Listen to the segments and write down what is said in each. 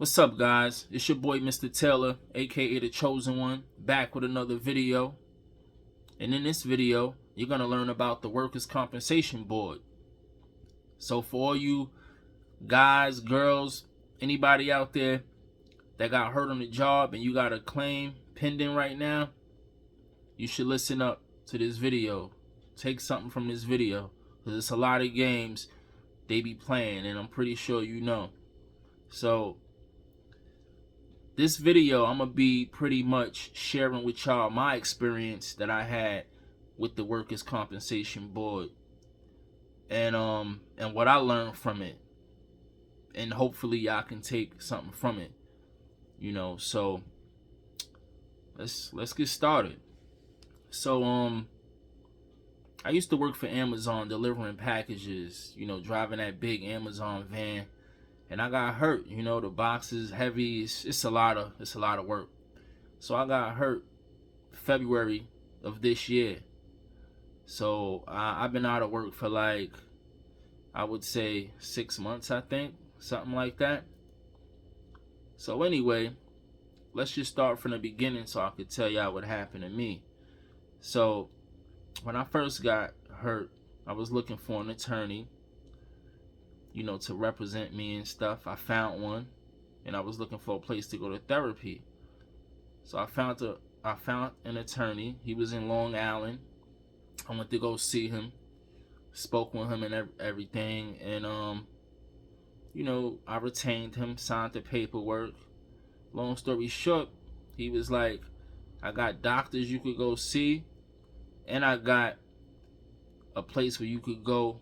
What's up, guys? It's your boy Mr. Taylor, aka The Chosen One, back with another video. And in this video, you're going to learn about the Workers' Compensation Board. So for all you guys, girls, anybody out there that got hurt on the job and you got a claim pending right now, you should listen up to this video. Take something from this video, because it's a lot of games they be playing, and I'm pretty sure you know. So this video, I'm going to be pretty much sharing with y'all my experience that I had with the Workers' Compensation Board, and what I learned from it, and hopefully y'all can take something from it, so let's get started. So I used to work for Amazon delivering packages, driving that big Amazon van. And I got hurt, the box is heavy. It's a lot of work. So I got hurt February of this year. So I've been out of work for I would say 6 months, I think, something like that. So anyway, let's just start from the beginning so I could tell y'all what happened to me. So when I first got hurt, I was looking for an attorney, to represent me and stuff. I found one, and I was looking for a place to go to therapy. So I found an attorney. He was in Long Island. I went to go see him, spoke with him and everything, and I retained him, signed the paperwork. Long story short, he was like, I got doctors you could go see, and I got a place where you could go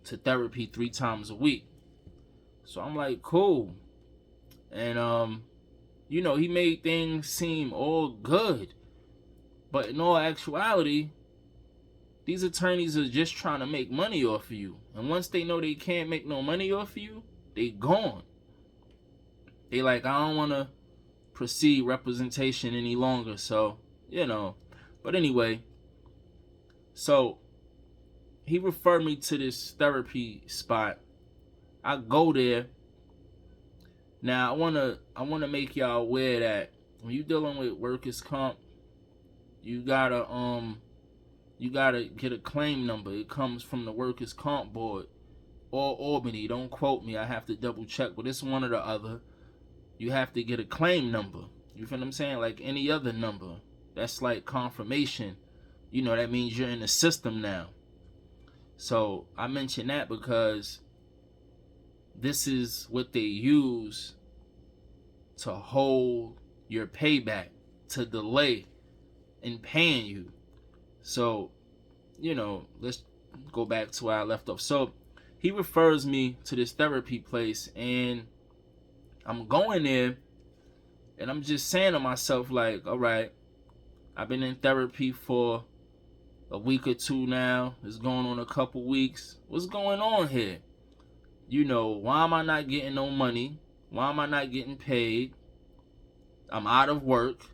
to therapy 3 times a week. So I'm like, cool. And he made things seem all good, but in all actuality, these attorneys are just trying to make money off of you. And once they know they can't make no money off of you, they gone. They like, I don't want to proceed representation any longer. So but anyway, so he referred me to this therapy spot. I go there. Now I wanna make y'all aware that when you dealing with workers' comp, you gotta get a claim number. It comes from the Workers' Comp Board or Albany. Don't quote me. I have to double check, but it's one or the other. You have to get a claim number. You feel what I'm saying? Like any other number. That's like confirmation. That means you're in the system now. So I mention that because this is what they use to hold your payback, to delay in paying you. So, let's go back to where I left off. So he refers me to this therapy place, and I'm going there, and I'm just saying to myself, like, all right, I've been in therapy for a week or two now. It's going on a couple weeks. What's going on here? Why am I not getting no money? Why am I not getting paid? I'm out of work.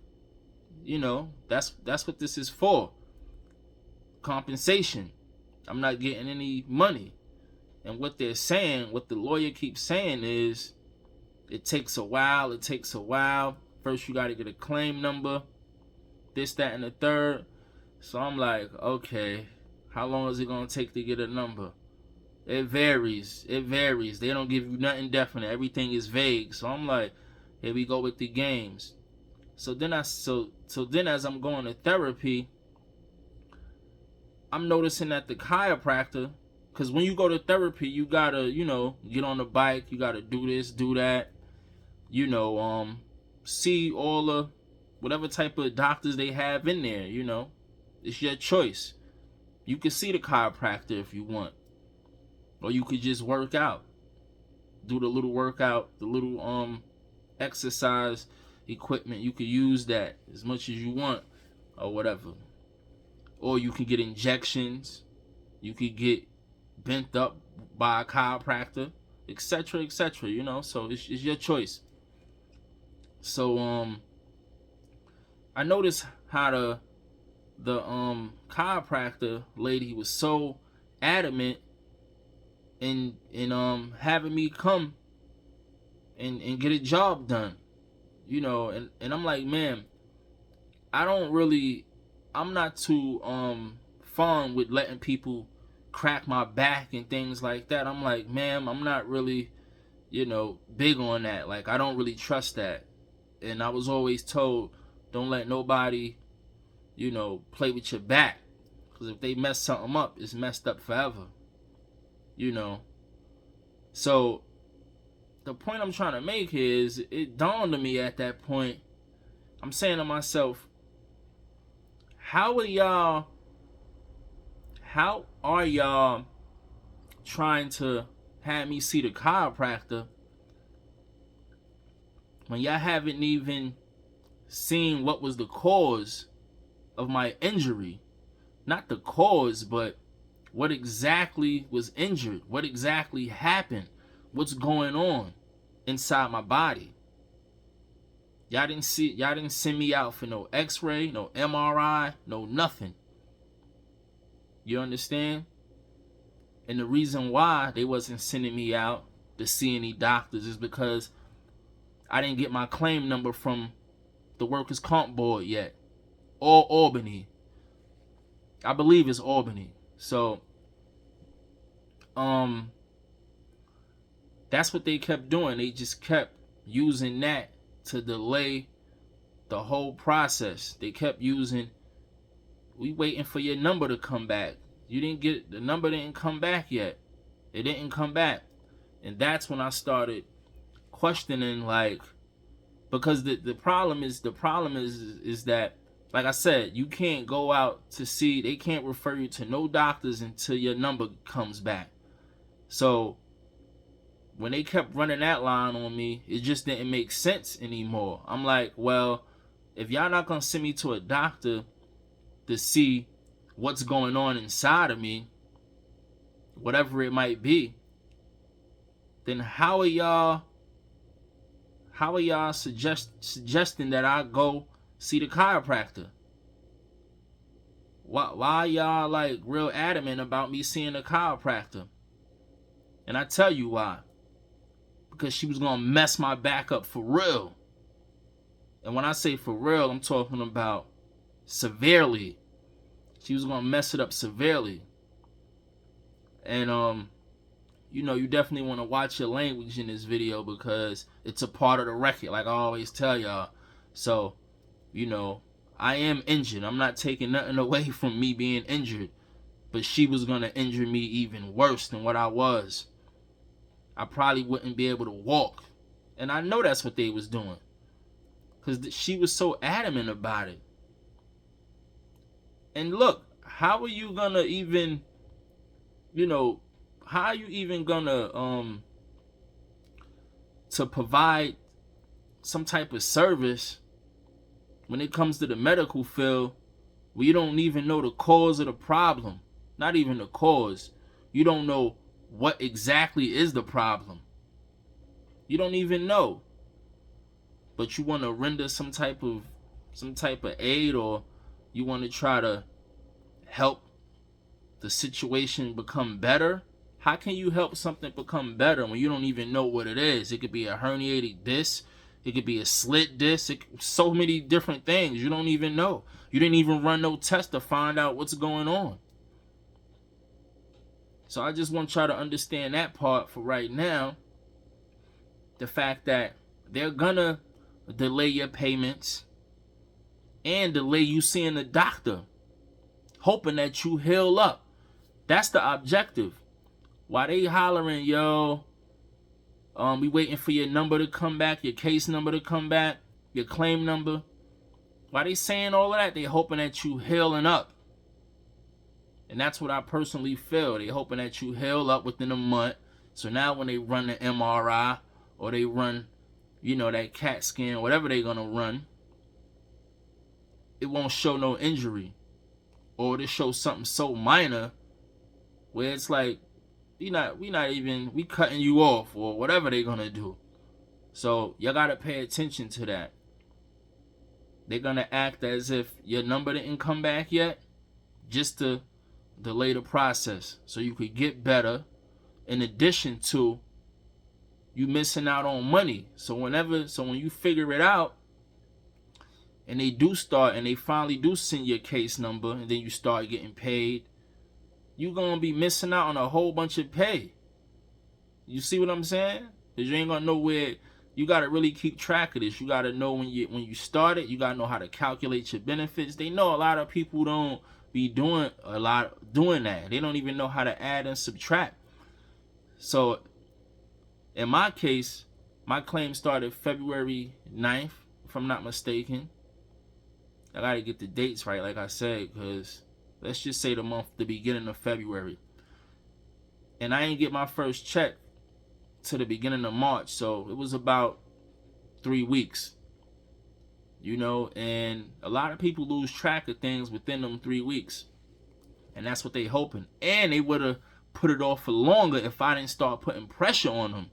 That's what this is for. Compensation. I'm not getting any money. And what they're saying, what the lawyer keeps saying is, it takes a while. First you got to get a claim number. This, that, and the third. So I'm like, okay, how long is it going to take to get a number? It varies. They don't give you nothing definite. Everything is vague. So I'm like, here we go with the games. So then as I'm going to therapy, I'm noticing that the chiropractor, because when you go to therapy, you got to, get on the bike. You got to do this, do that. See all the whatever type of doctors they have in there, It's your choice. You can see the chiropractor if you want. Or you could just work out. Do the little workout, the little exercise equipment. You could use that as much as you want or whatever. Or you can get injections. You could get bent up by a chiropractor, etc., etc., So it's your choice. So I noticed how the chiropractor lady was so adamant in having me come and get a job done. And I'm like, man, I'm not too fond with letting people crack my back and things like that. I'm like, ma'am, I'm not really, big on that. Like, I don't really trust that. And I was always told, don't let nobody, play with your back. Because if they mess something up, it's messed up forever. So the point I'm trying to make here is, it dawned on me at that point, I'm saying to myself, how are y'all trying to have me see the chiropractor when y'all haven't even seen what was the cause of my injury? Not the cause, but what exactly was injured, what exactly happened, what's going on inside my body. Y'all didn't send me out for no x-ray, no MRI, no nothing. You understand? And the reason why they wasn't sending me out to see any doctors is because I didn't get my claim number from the Workers' Comp Board yet. Or Albany. I believe it's Albany. So, that's what they kept doing. They just kept using that to delay the whole process. They kept using, we waiting for your number to come back. The number didn't come back yet. It didn't come back. And that's when I started questioning, like, because the problem is that, like I said, you can't go out to see, they can't refer you to no doctors until your number comes back. So when they kept running that line on me, it just didn't make sense anymore. I'm like, well, if y'all not gonna send me to a doctor to see what's going on inside of me, whatever it might be, then how are y'all suggesting that I go see the chiropractor? Why y'all like real adamant about me seeing a chiropractor? And I tell you why. Because she was gonna mess my back up for real. And when I say for real, I'm talking about severely. She was gonna mess it up severely. And you definitely want to watch your language in this video, because it's a part of the record, like I always tell y'all. So, I am injured. I'm not taking nothing away from me being injured, but she was gonna injure me even worse than what I was. I probably wouldn't be able to walk. And I know that's what they was doing, because she was so adamant about it. And look, how are you gonna even, how are you even gonna to provide some type of service when it comes to the medical field where you don't even know the cause of the problem? Not even the cause. You don't know what exactly is the problem. You don't even know. But you want to render some type of aid, or you want to try to help the situation become better. How can you help something become better when you don't even know what it is? It could be a herniated disc. It could be a slit disc. So many different things you don't even know. You didn't even run no test to find out what's going on. So I just want y'all to understand that part for right now. The fact that they're gonna delay your payments and delay you seeing the doctor, hoping that you heal up. That's the objective. Why they hollering, yo, we waiting for your number to come back, your case number to come back, your claim number. Why they saying all of that? They hoping that you healing up. And that's what I personally feel. They hoping that you heal up within a month. So now when they run the MRI, or they run, that CAT scan, whatever they're gonna run, it won't show no injury. Or it'll show something so minor where it's like, we cutting you off, or whatever they're gonna do. So y'all gotta pay attention to that. They're gonna act as if your number didn't come back yet, just to delay the process so you could get better, in addition to you missing out on money. So when you figure it out, and they do start, and they finally do send your case number, and then you start getting paid, you're going to be missing out on a whole bunch of pay. You see what I'm saying? Because you ain't going to know where. You got to really keep track of this. You got to know when you start it. You got to know how to calculate your benefits. They know a lot of people don't be doing that. They don't even know how to add and subtract. So in my case, my claim started February 9th, if I'm not mistaken. I got to get the dates right, like I said, because let's just say the beginning of February. And I didn't get my first check to the beginning of March, so it was about 3 weeks. And a lot of people lose track of things within them 3 weeks. And that's what they hoping. And they would have put it off for longer if I didn't start putting pressure on them.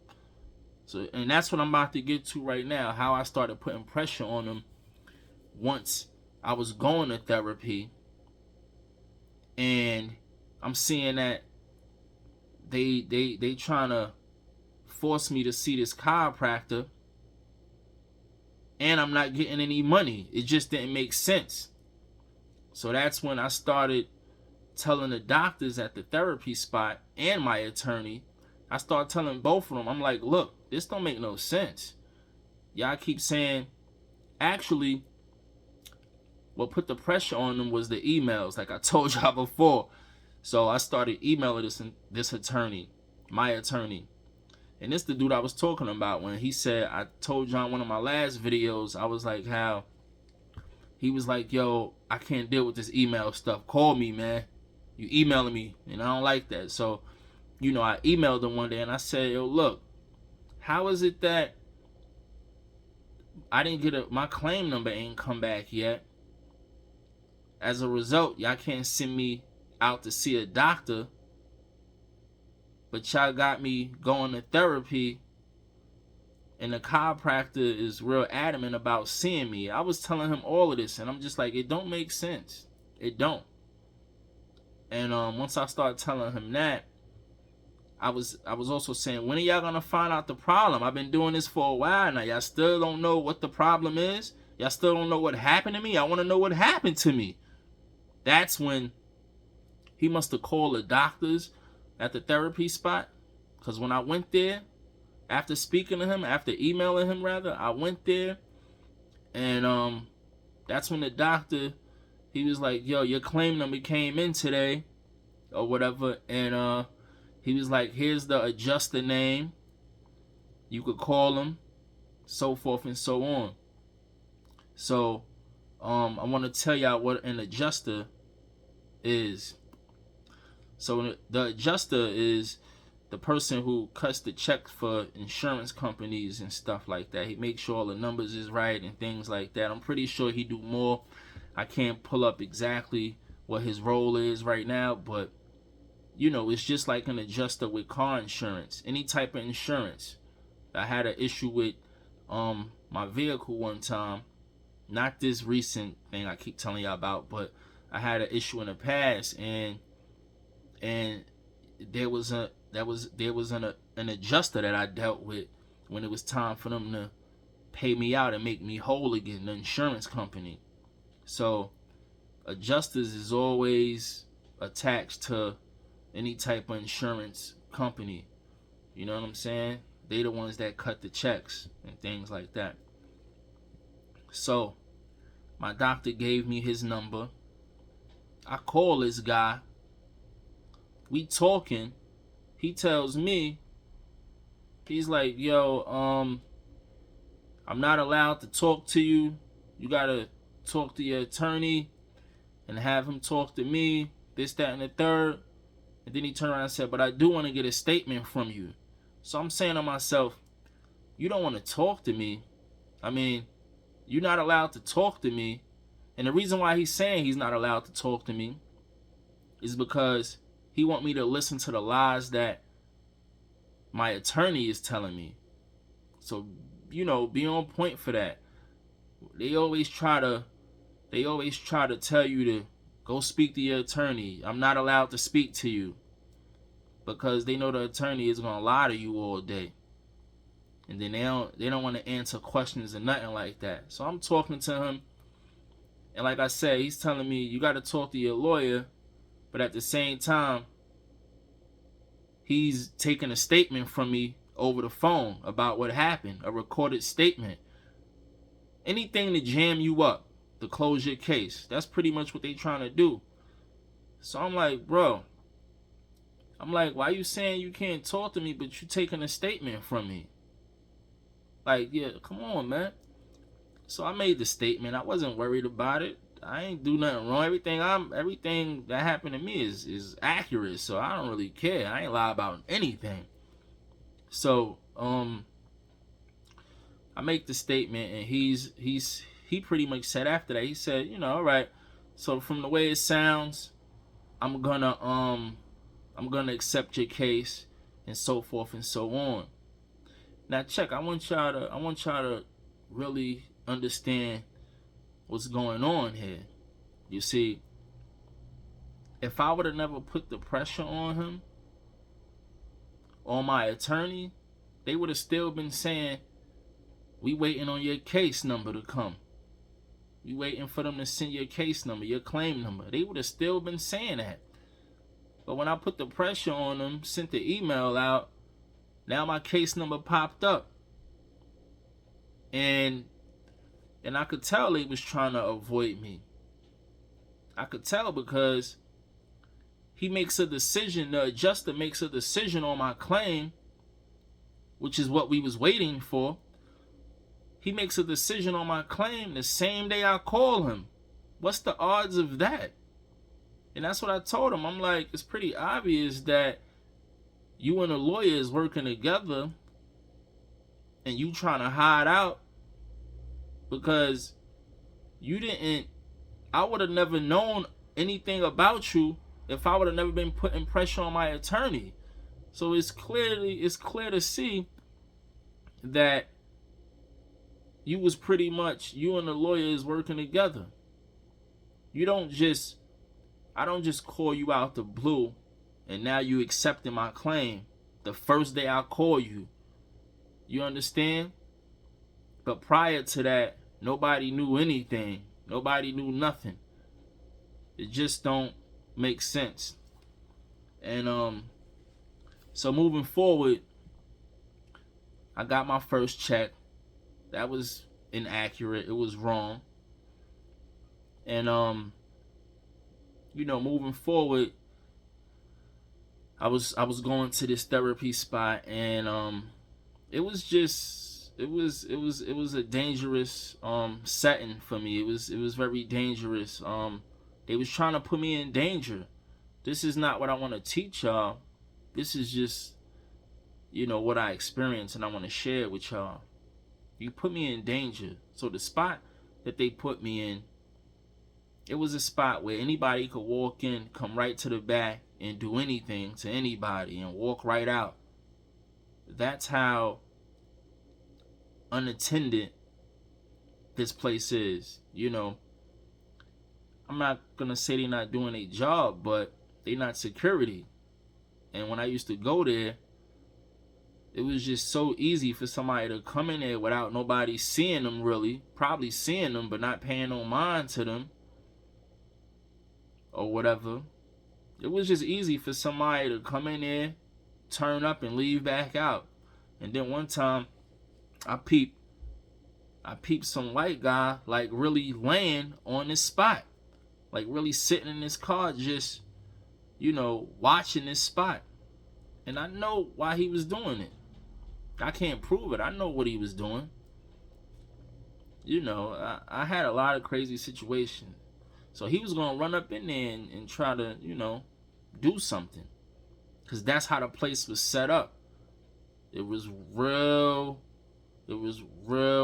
So, and that's what I'm about to get to right now, how I started putting pressure on them once I was going to therapy, and I'm seeing that they trying to force me to see this chiropractor, and I'm not getting any money. It just didn't make sense. So that's when I started telling the doctors at the therapy spot and my attorney. I started telling both of them, I'm like, look, this don't make no sense. Y'all keep saying, actually, what put the pressure on them was the emails, like I told y'all before. So I started emailing this attorney, my attorney. And this the dude I was talking about when he said, I told y'all in one of my last videos, I was like, how he was like, yo, I can't deal with this email stuff. Call me, man. You emailing me, and I don't like that. So, I emailed him one day and I said, yo, look, how is it that I didn't get my claim number ain't come back yet? As a result, y'all can't send me out to see a doctor, but y'all got me going to therapy, and the chiropractor is real adamant about seeing me. I was telling him all of this, and I'm just like, it don't make sense. It don't. And once I started telling him that, I was also saying, when are y'all gonna find out the problem? I've been doing this for a while now. Y'all still don't know what the problem is? Y'all still don't know what happened to me? I want to know what happened to me. That's when he must have called the doctors at the therapy spot. Because when I went there, after speaking to him, after emailing him rather, I went there. And that's when the doctor, he was like, yo, your claim number came in today. Or whatever. And he was like, here's the adjuster name. You could call him. So forth and so on. So I want to tell y'all what an adjuster is. So the adjuster is the person who cuts the check for insurance companies and stuff like that. He makes sure all the numbers is right and things like that. I'm pretty sure he do more. I can't pull up exactly what his role is right now, but it's just like an adjuster with car insurance, any type of insurance. I had an issue with my vehicle one time, not this recent thing I keep telling y'all about, but I had an issue in the past, and there was an adjuster that I dealt with when it was time for them to pay me out and make me whole again, the insurance company. So adjusters is always attached to any type of insurance company. You know what I'm saying? They the ones that cut the checks and things like that. So my doctor gave me his number. I call this guy. We talking. He tells me, he's like, yo, I'm not allowed to talk to you. You gotta talk to your attorney and have him talk to me, this, that, and the third. And then he turned around and said, but I do want to get a statement from you. So I'm saying to myself, you don't want to talk to me. I mean, you're not allowed to talk to me. And the reason why he's saying he's not allowed to talk to me is because he want me to listen to the lies that my attorney is telling me. So, be on point for that. They always try to tell you to go speak to your attorney. I'm not allowed to speak to you, because they know the attorney is going to lie to you all day. and then they don't want to answer questions or nothing like that. So I'm talking to him, and like I said, he's telling me you got to talk to your lawyer, but at the same time, he's taking a statement from me over the phone about what happened, a recorded statement. Anything to jam you up, to close your case. That's pretty much what they trying to do. So I'm like, bro, why you saying you can't talk to me, but you taking a statement from me? Like, yeah, come on, man. So I made the statement. I wasn't worried about it. I ain't do nothing wrong. Everything that happened to me is accurate. So I don't really care. I ain't lie about anything. So I make the statement, and he pretty much said after that, he said, all right. So from the way it sounds, I'm gonna accept your case, and so forth and so on. Now check, I want y'all to really understand what's going on here. You see, if I would have never put the pressure on him, on my attorney, they would have still been saying, we waiting on your case number to come. We waiting for them to send your case number, your claim number. They would have still been saying that. But when I put the pressure on them, sent the email out, now my case number popped up. And I could tell they was trying to avoid me. I could tell because he makes a decision, the adjuster makes a decision on my claim, which is what we was waiting for. He makes a decision on my claim the same day I call him. What's the odds of that? And that's what I told him. I'm like, it's pretty obvious that you and a lawyer is working together and you trying to hide out because I would have never known anything about you if I would have never been putting pressure on my attorney. So it's clear to see that you and the lawyer is working together. I don't just call you out the blue and now you accepting my claim the first day I call you. You understand? But prior to that, nobody knew anything. Nobody knew nothing. It just don't make sense. And so moving forward, I got my first check. That was inaccurate. It was wrong. And moving forward, I was going to this therapy spot, and it was a dangerous setting for me. It was very dangerous. They was trying to put me in danger. This is not what I want to teach y'all. This is just what I experienced, and I want to share it with y'all. You put me in danger. So the spot that they put me in, it was a spot where anybody could walk in, come right to the back, and do anything to anybody and walk right out. That's how unattended this place is. I'm not gonna say they're not doing a job, but they're not security. And when I used to go there, it was just so easy for somebody to come in there without nobody seeing them, really. Probably seeing them, but not paying no mind to them. Or whatever. It was just easy for somebody to come in there, turn up, and leave back out. And then one time, I peeped some white guy, like, really laying on this spot. Like, really sitting in his car, just, watching this spot. And I know why he was doing it. I can't prove it. I know what he was doing. I had a lot of crazy situations. So he was going to run up in there and try to, do something. Because that's how the place was set up. It was real,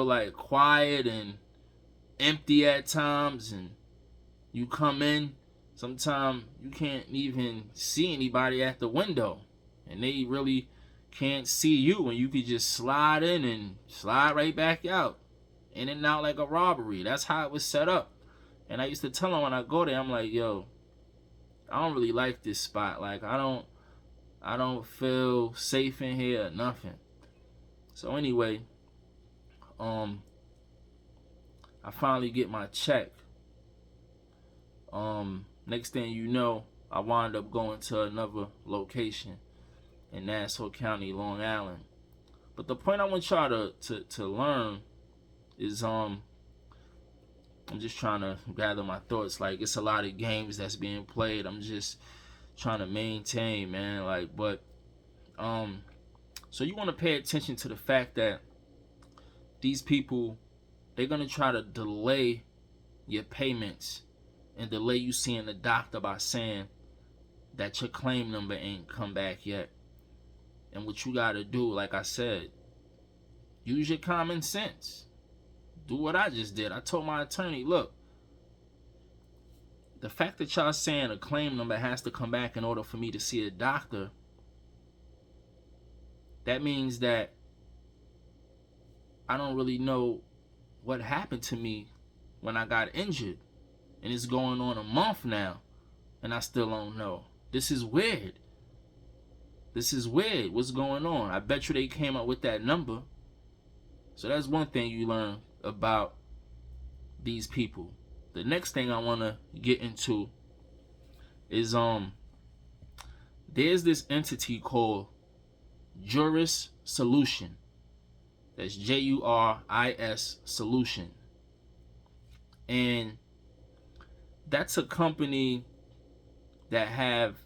like, quiet and empty at times. And you come in, sometimes you can't even see anybody at the window. And they really can't see you, and you could just slide in and slide right back out. In and out like a robbery. That's how it was set up. And I used to tell them when I go there, I'm like, yo, I don't really like this spot. Like, I don't feel safe in here or nothing. So anyway, I finally get my check. Next thing you know, I wind up going to another location in Nassau County, Long Island. But the point I want y'all to learn is I'm just trying to gather my thoughts. Like, it's a lot of games that's being played. I'm just trying to maintain, man. Like, but so you want to pay attention to the fact that these people, they're gonna try to delay your payments and delay you seeing the doctor by saying that your claim number ain't come back yet. And what you gotta do, like I said, use your common sense. Do what I just did. I told my attorney, look, the fact that y'all saying a claim number has to come back in order for me to see a doctor, that means that I don't really know what happened to me when I got injured. And it's going on a month now, and I still don't know. This is weird. This is weird. What's going on? I bet you they came up with that number. So that's one thing you learn about these people. The next thing I want to get into is there's this entity called Juris Solution. That's Juris Solution. And that's a company that have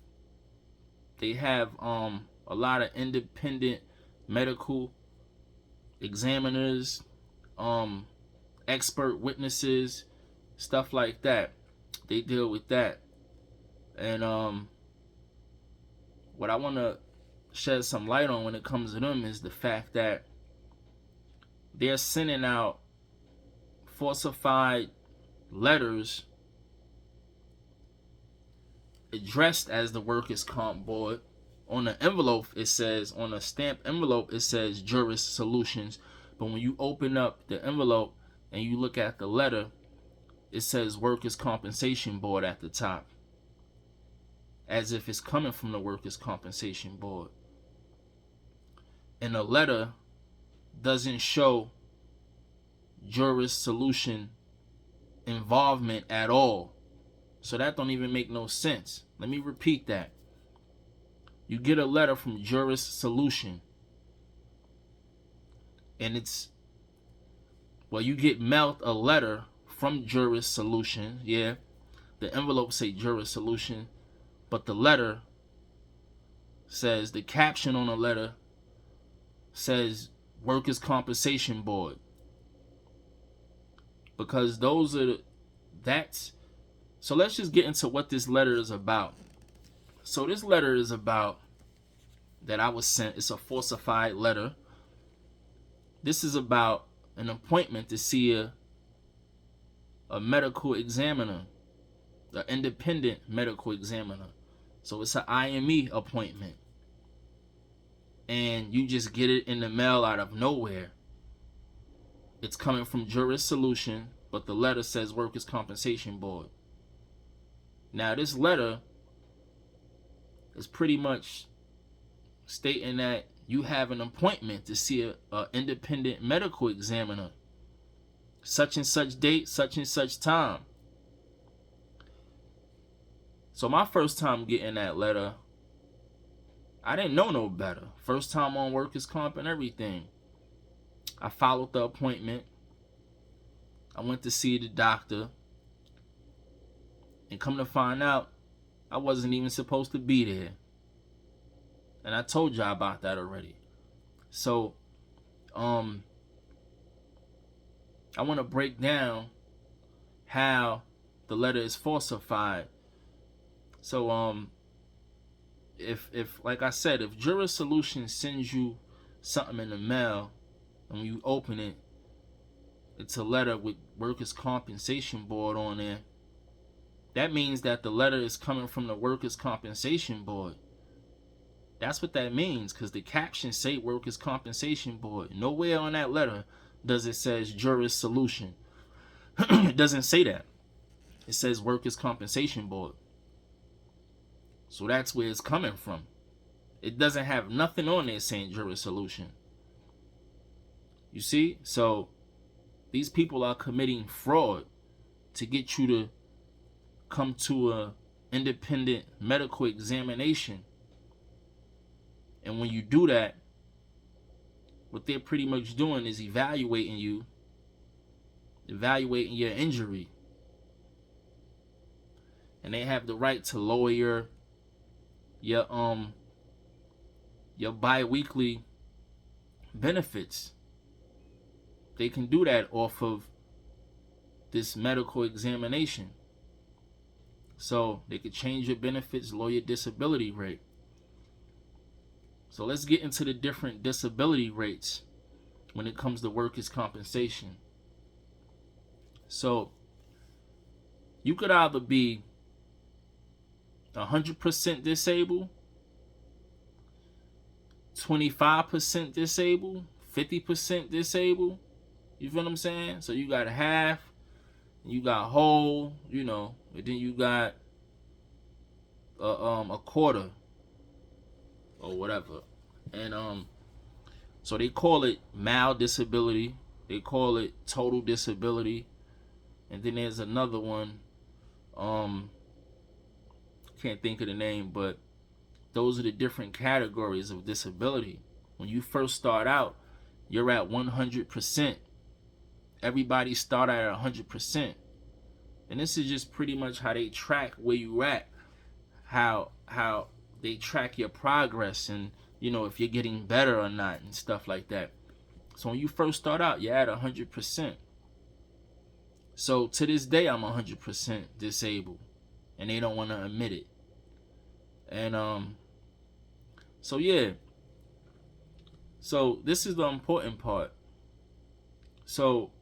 a lot of independent medical examiners, expert witnesses, stuff like that. They deal with that. And what I want to shed some light on when it comes to them is the fact that they're sending out falsified letters addressed as the Workers' Comp Board. On the envelope, it says, on a stamped envelope, it says Juris Solutions. But when you open up the envelope and you look at the letter, it says Workers' Compensation Board at the top, as if it's coming from the Workers' Compensation Board. And the letter doesn't show Juris Solution involvement at all. So that don't even make no sense. Let me repeat that. You get a letter from Juris Solution, and you get mailed a letter from Juris Solution. Yeah, the envelope say Juris Solution, but the letter says, the caption on the letter says Workers' Compensation Board. Because so let's just get into what this letter is about. So this letter is about, that I was sent, it's a falsified letter. This is about an appointment to see a medical examiner, an independent medical examiner. So it's an IME appointment. And you just get it in the mail out of nowhere. It's coming from Juris Solution, but the letter says Workers' Compensation Board. Now this letter is pretty much stating that you have an appointment to see an independent medical examiner, such and such date, such and such time. So my first time getting that letter, I didn't know no better. First time on Workers' Comp and everything. I followed the appointment. I went to see the doctor. And come to find out, I wasn't even supposed to be there. And I told y'all about that already. So, I want to break down how the letter is falsified. So, if like I said, if Juris Solution sends you something in the mail, and when you open it, it's a letter with Workers' Compensation Board on there, that means that the letter is coming from the Workers' Compensation Board. That's what that means, because the caption say Workers' Compensation Board. Nowhere on that letter does it says Juris Solution. It doesn't say that. It says Workers' Compensation Board. So that's where it's coming from. It doesn't have nothing on there saying Juris Solution. You see? So these people are committing fraud to get you to come to a independent medical examination. And when you do that, what they're pretty much doing is evaluating you, evaluating your injury. And they have the right to lower your bi-weekly benefits. They can do that off of this medical examination. So they could change your benefits, lower your disability rate. So let's get into the different disability rates when it comes to workers' compensation. So you could either be 100% disabled, 25% disabled, 50% disabled. You feel what I'm saying? So you got half, you got whole, and then you got a quarter or whatever. And so they call it mild disability, they call it total disability, and then there's another one, can't think of the name, but those are the different categories of disability. When you first start out, you're at 100%. Everybody start at 100%. And this is just pretty much how they track where you at, how they track your progress, and if you're getting better or not and stuff like that. So when you first start out, you're at 100%. So to this day, I'm 100% disabled, and they don't want to admit it. And so yeah. So this is the important part. So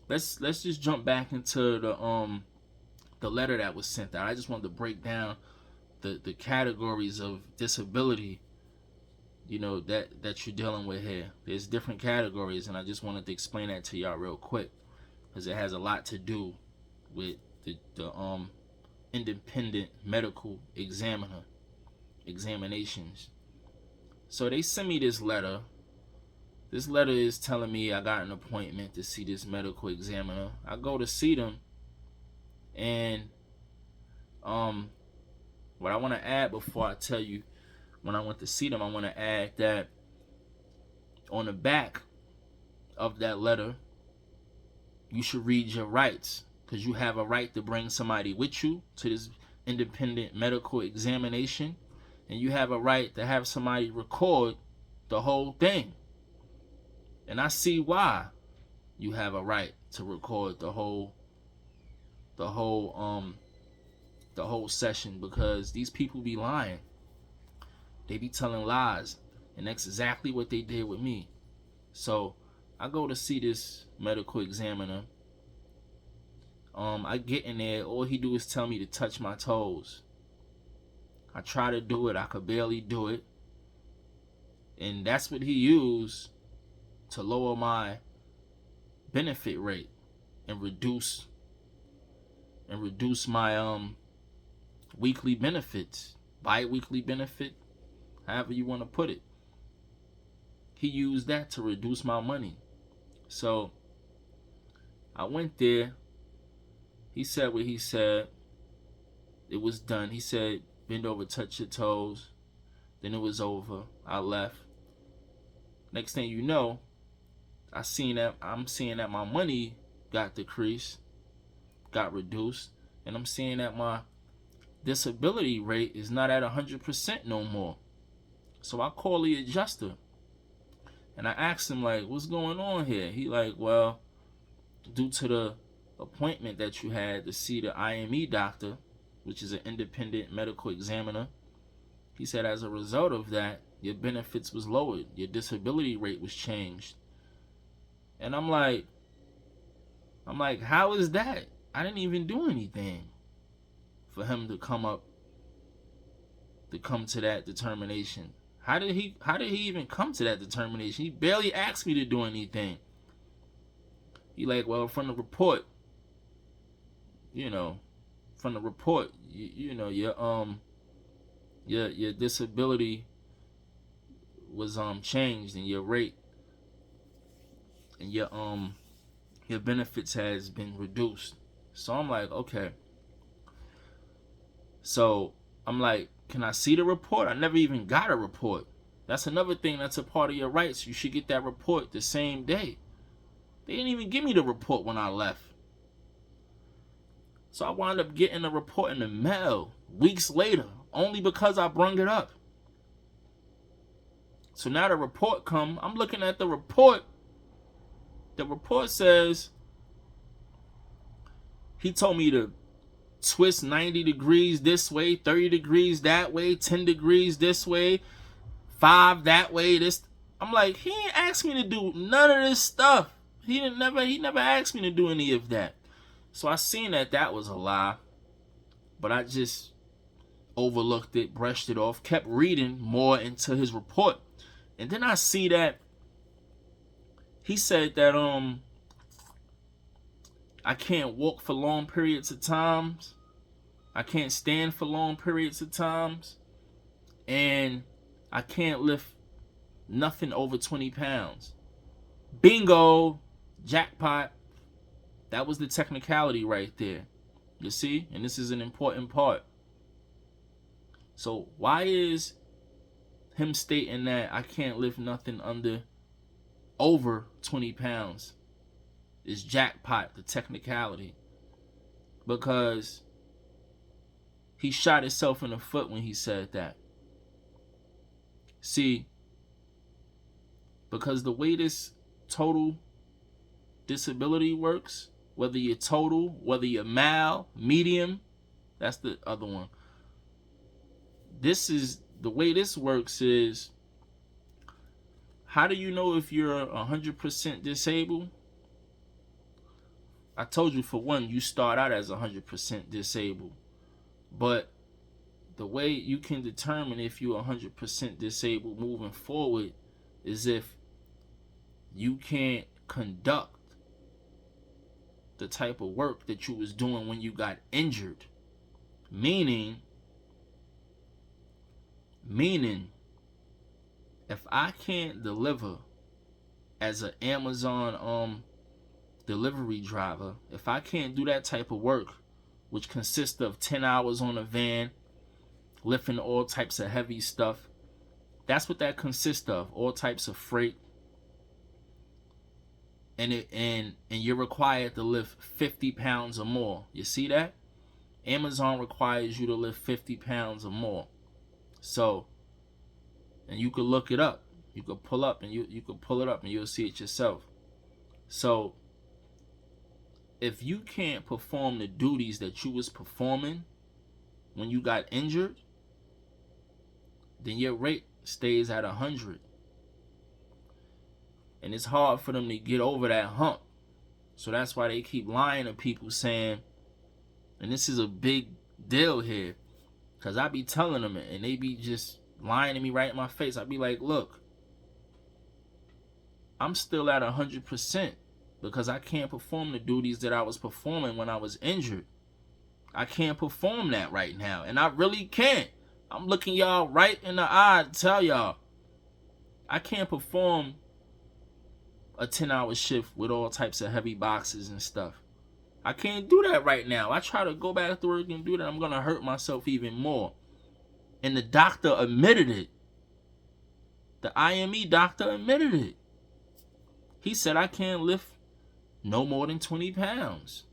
let's just jump back into the letter that was sent out. I just wanted to break down the categories of disability, that you're dealing with here. There's different categories, and I just wanted to explain that to y'all real quick, because it has a lot to do with the independent medical examinations. So they sent me this letter. This letter is telling me I got an appointment to see this medical examiner. I go to see them, and what I want to add before I tell you when I went to see them, I want to add that on the back of that letter, you should read your rights, because you have a right to bring somebody with you to this independent medical examination, and you have a right to have somebody record the whole thing. And I see why you have a right to record the whole session, because these people be lying. They be telling lies, and that's exactly what they did with me. So I go to see this medical examiner. I get in there, all he do is tell me to touch my toes. I try to do it, I could barely do it. And that's what he used to lower my benefit rate and reduce my weekly benefits, bi-weekly benefit, however you want to put it. He used that to reduce my money. So I went there. He said what he said. It was done. He said, bend over, touch your toes. Then it was over. I left. Next thing you know, I'm seeing that my money got decreased, got reduced, and I'm seeing that my disability rate is not at 100% no more. So I call the adjuster, and I asked him, like, what's going on here? He like, well, due to the appointment that you had to see the IME doctor, which is an independent medical examiner, he said as a result of that, your benefits was lowered, your disability rate was changed. And I'm like, how is that? I didn't even do anything for him to come to that determination. How did he even come to that determination? He barely asked me to do anything. He like, well, from the report, your disability was changed, and your rate and your benefits has been reduced. So I'm like, okay. So I'm like, can I see the report? I never even got a report. That's another thing that's a part of your rights. You should get that report the same day. They didn't even give me the report when I left. So I wound up getting a report in the mail weeks later, only because I brung it up. So now the report come. I'm looking at the report. The report says he told me to twist 90 degrees this way, 30 degrees that way, 10 degrees this way, 5 that way. This. I'm like, he ain't asked me to do none of this stuff. He never asked me to do any of that. So I seen that was a lie, but I just overlooked it, brushed it off, kept reading more into his report. And then I see that he said that I can't walk for long periods of times. I can't stand for long periods of times. And I can't lift nothing over 20 pounds. Bingo! Jackpot. That was the technicality right there. You see? And this is an important part. So why is him stating that I can't lift nothing over 20 pounds is jackpot, the technicality? Because he shot himself in the foot when he said that. See, because the way this total disability works, whether you're total, whether you're mild, medium, that's the other one. This is the way this works is, how do you know if you're 100% disabled? I told you, for one, you start out as 100% disabled. But the way you can determine if you're 100% disabled moving forward is if you can't conduct the type of work that you was doing when you got injured. Meaning, if I can't deliver as an Amazon delivery driver, if I can't do that type of work, which consists of 10 hours on a van, lifting all types of heavy stuff, that's what that consists of, all types of freight. And you're required to lift 50 pounds or more. You see that? Amazon requires you to lift 50 pounds or more. So, and you could look it up. You could pull up and you could pull it up and you'll see it yourself. So, if you can't perform the duties that you was performing when you got injured, then your rate stays at 100. And it's hard for them to get over that hump. So that's why they keep lying to people, saying, and this is a big deal here, because I be telling them it, and they be just lying to me right in my face. I be like, look, I'm still at 100% because I can't perform the duties that I was performing when I was injured. I can't perform that right now, and I really can't. I'm looking y'all right in the eye to tell y'all, I can't perform a 10-hour shift with all types of heavy boxes and stuff. I can't do that right now. I try to go back to work and do that, I'm going to hurt myself even more. And the doctor admitted it. The IME doctor admitted it. He said I can't lift no more than 20 pounds.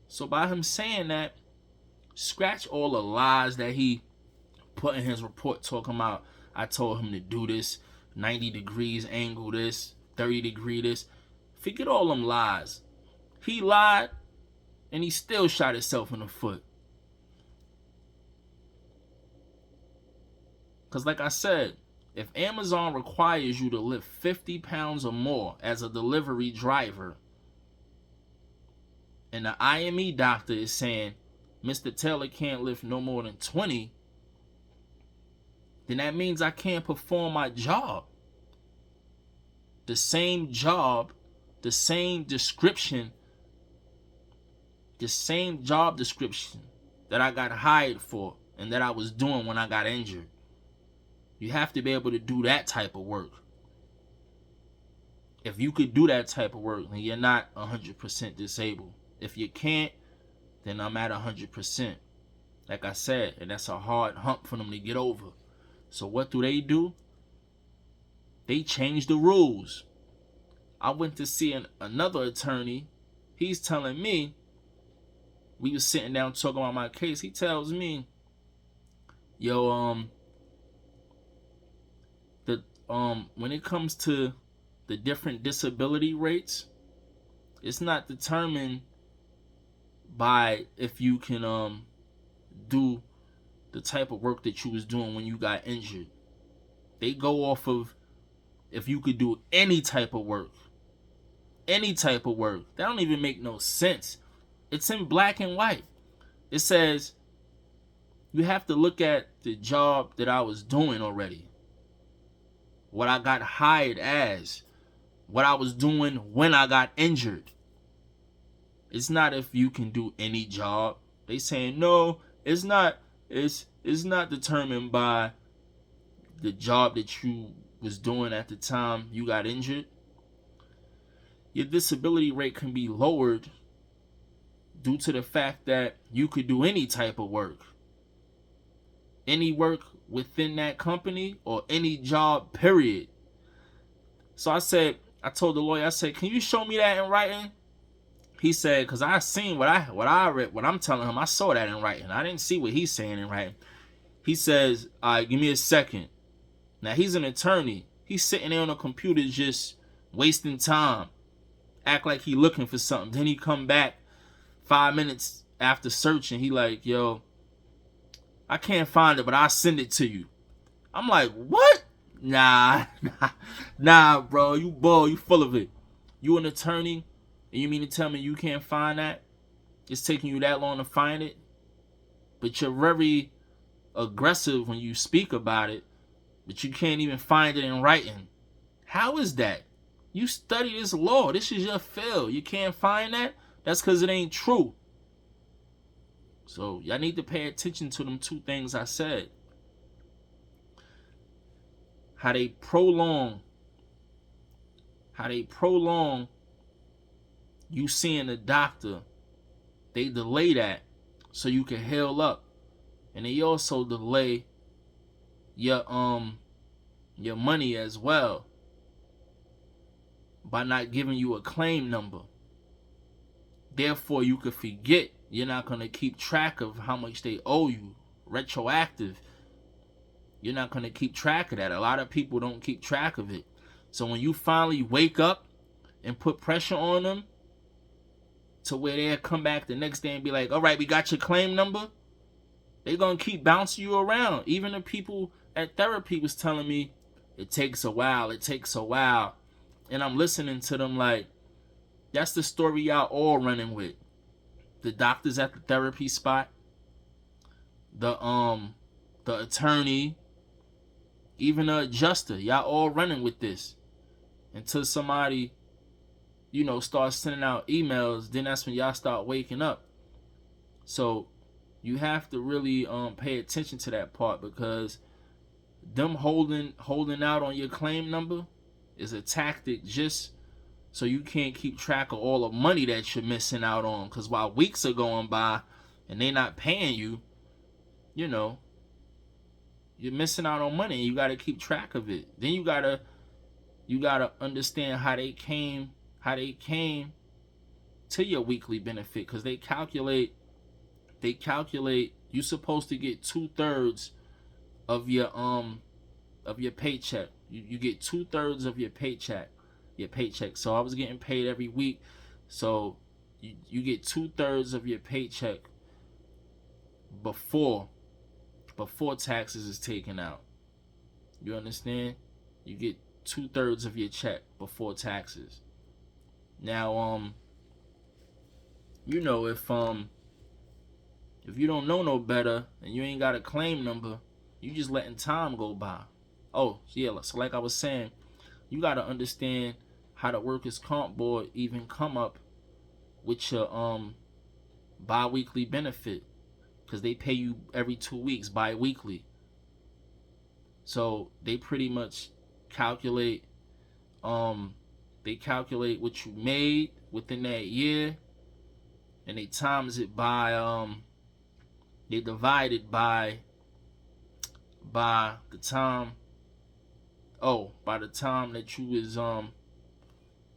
So by him saying that, scratch all the lies that he put in his report talking about, I told him to do this, 90 degrees angle this, 30 degree this. Forget all them lies. He lied and he still shot himself in the foot. Because like I said, if Amazon requires you to lift 50 pounds or more as a delivery driver, and the IME doctor is saying Mr. Taylor can't lift no more than 20, then that means I can't perform my job. The same job, the same description, the same job description that I got hired for and that I was doing when I got injured. You have to be able to do that type of work. If you could do that type of work, then you're not 100% disabled. If you can't, then I'm at 100%. Like I said, and that's a hard hump for them to get over. So what do? They change the rules. I went to see another attorney. He's telling me, we was sitting down talking about my case. He tells me, yo, when it comes to the different disability rates, it's not determined by if you can do the type of work that you was doing when you got injured. They go off of if you could do any type of work. Any type of work. That don't even make no sense. It's in black and white. It says you have to look at the job that I was doing already. What I got hired as. What I was doing when I got injured. It's not if you can do any job. They saying no, it's not. It's not determined by the job that you was doing at the time you got injured. Your disability rate can be lowered due to the fact that you could do any type of work. Any work within that company or any job, period. So I told the lawyer, I said, can you show me that in writing? He said, because I seen what I read, what I'm telling him, I saw that in writing. I didn't see what he's saying in writing. He says, all right, give me a second. Now, he's an attorney. He's sitting there on a computer just wasting time. Act like he looking for something. Then he come back 5 minutes after searching. He like, yo, I can't find it, but I'll send it to you. I'm like, what? Nah, bro. You full of it. You an attorney, and you mean to tell me you can't find that? It's taking you that long to find it? But you're very aggressive when you speak about it, but you can't even find it in writing. How is that? You study this law. This is your field. You can't find that? That's because it ain't true. So y'all need to pay attention to them two things I said. How they prolong you seeing the doctor. They delay that so you can heal up. And they also delay your money as well by not giving you a claim number. Therefore, you could forget. You're not going to keep track of how much they owe you. Retroactive. You're not going to keep track of that. A lot of people don't keep track of it. So when you finally wake up and put pressure on them to where they'll come back the next day and be like, all right, we got your claim number. They're going to keep bouncing you around. Even the people at therapy was telling me, it takes a while. And I'm listening to them like, that's the story y'all all running with. The doctors at the therapy spot, the attorney, even the adjuster, y'all all running with this. Until somebody, starts sending out emails, then that's when y'all start waking up. So you have to really pay attention to that part, because them holding out on your claim number is a tactic just so you can't keep track of all the money that you're missing out on. Because while weeks are going by and they not paying you, you're missing out on money, and you got to keep track of it. Then you gotta understand how they came to your weekly benefit, because they calculate you're supposed to get 2/3 of your paycheck. You get 2/3 of your paycheck. So I was getting paid every week. So you get 2/3 of your paycheck before taxes is taken out. You understand? You get 2/3 of your check before taxes. Now, if you don't know no better and you ain't got a claim number, you just letting time go by. Oh, yeah, so like I was saying, you got to understand how the workers' comp board even come up with your bi-weekly benefit, because they pay you every 2 weeks bi-weekly. So they pretty much calculate They calculate what you made within that year, and they times it by they divide it by the time by the time that you was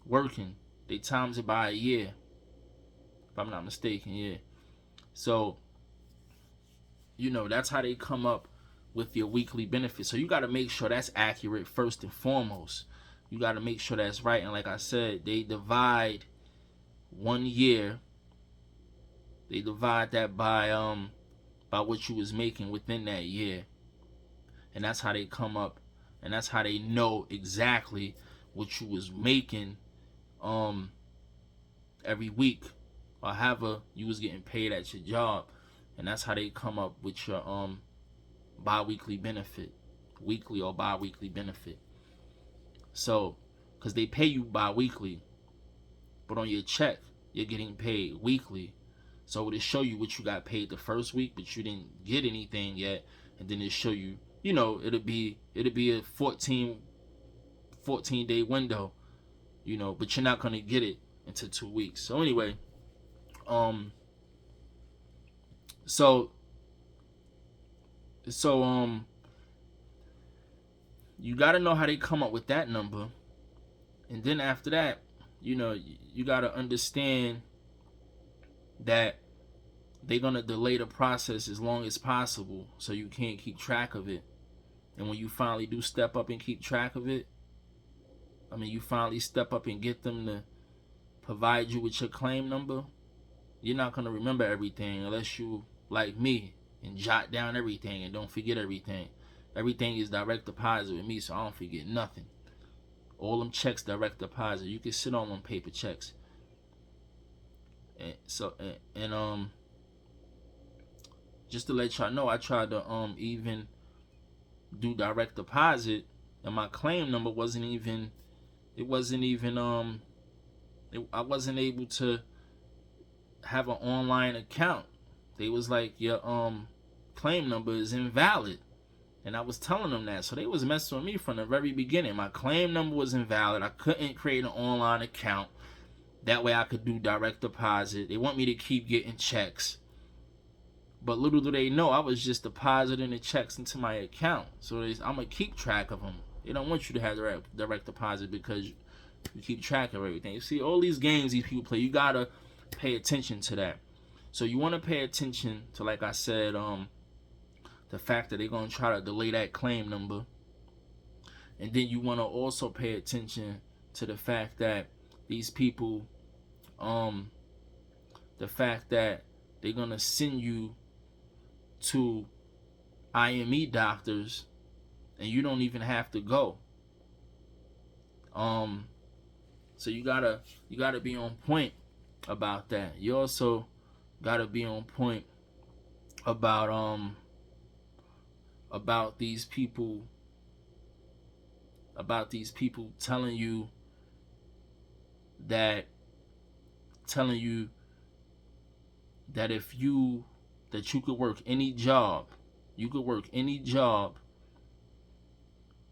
working. They times it by a year, if I'm not mistaken. Yeah. So that's how they come up with your weekly benefits. So you got to make sure that's accurate first and foremost. You got to make sure that's right. And like I said, they divide 1 year. They divide that by what you was making within that year, and that's how they come up, and that's how they know exactly what you was making every week, or however you was getting paid at your job, and that's how they come up with your bi-weekly benefit, weekly or bi-weekly benefit. So, because they pay you bi-weekly, but on your check you're getting paid weekly. So it'll show you what you got paid the first week, but you didn't get anything yet, and then it'll show you, it'll be a 14 day window, but you're not gonna get it until 2 weeks. So anyway, so you gotta know how they come up with that number, and then after that, you gotta understand that they're gonna delay the process as long as possible, so you can't keep track of it. And when you finally do step up and keep track of it, you finally step up and get them to provide you with your claim number, you're not gonna remember everything unless you like me and jot down everything and don't forget everything. Everything is direct deposit with me, so I don't forget nothing. All them checks direct deposit. You can sit on them paper checks. And so just to let y'all know, I tried to even do direct deposit, and my claim number I wasn't able to have an online account. They was like, your claim number is invalid, and I was telling them that, so they was messing with me from the very beginning. My claim number was invalid. I couldn't create an online account. That way I could do direct deposit. They want me to keep getting checks. But little do they know, I was just depositing the checks into my account. So I'm going to keep track of them. They don't want you to have direct deposit because you keep track of everything. You see, all these games these people play, you got to pay attention to that. So you want to pay attention to, like I said, the fact that they're going to try to delay that claim number. And then you want to also pay attention to the fact that these people, the fact that they're going to send you to IME doctors and you don't even have to go. So you gotta be on point about that. You also gotta be on point about these people telling you that if you could work any job,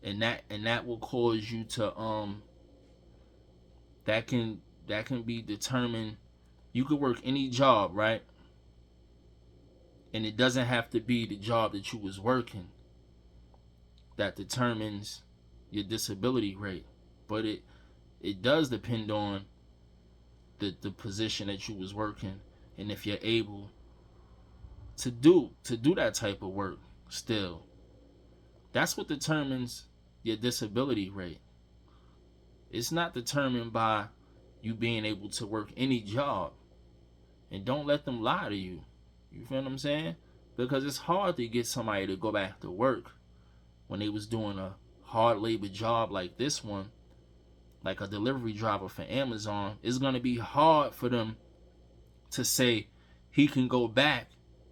and that will cause you to that can be determined. You could work any job, right? And it doesn't have to be the job that you was working that determines your disability rate, but it does depend on the position that you was working, and if you're able to do that type of work still. That's what determines your disability rate. It's not determined by you being able to work any job. And don't let them lie to you. You feel what I'm saying? Because it's hard to get somebody to go back to work when they was doing a hard labor job like this one, like a delivery driver for Amazon. It's going to be hard for them to say he can go back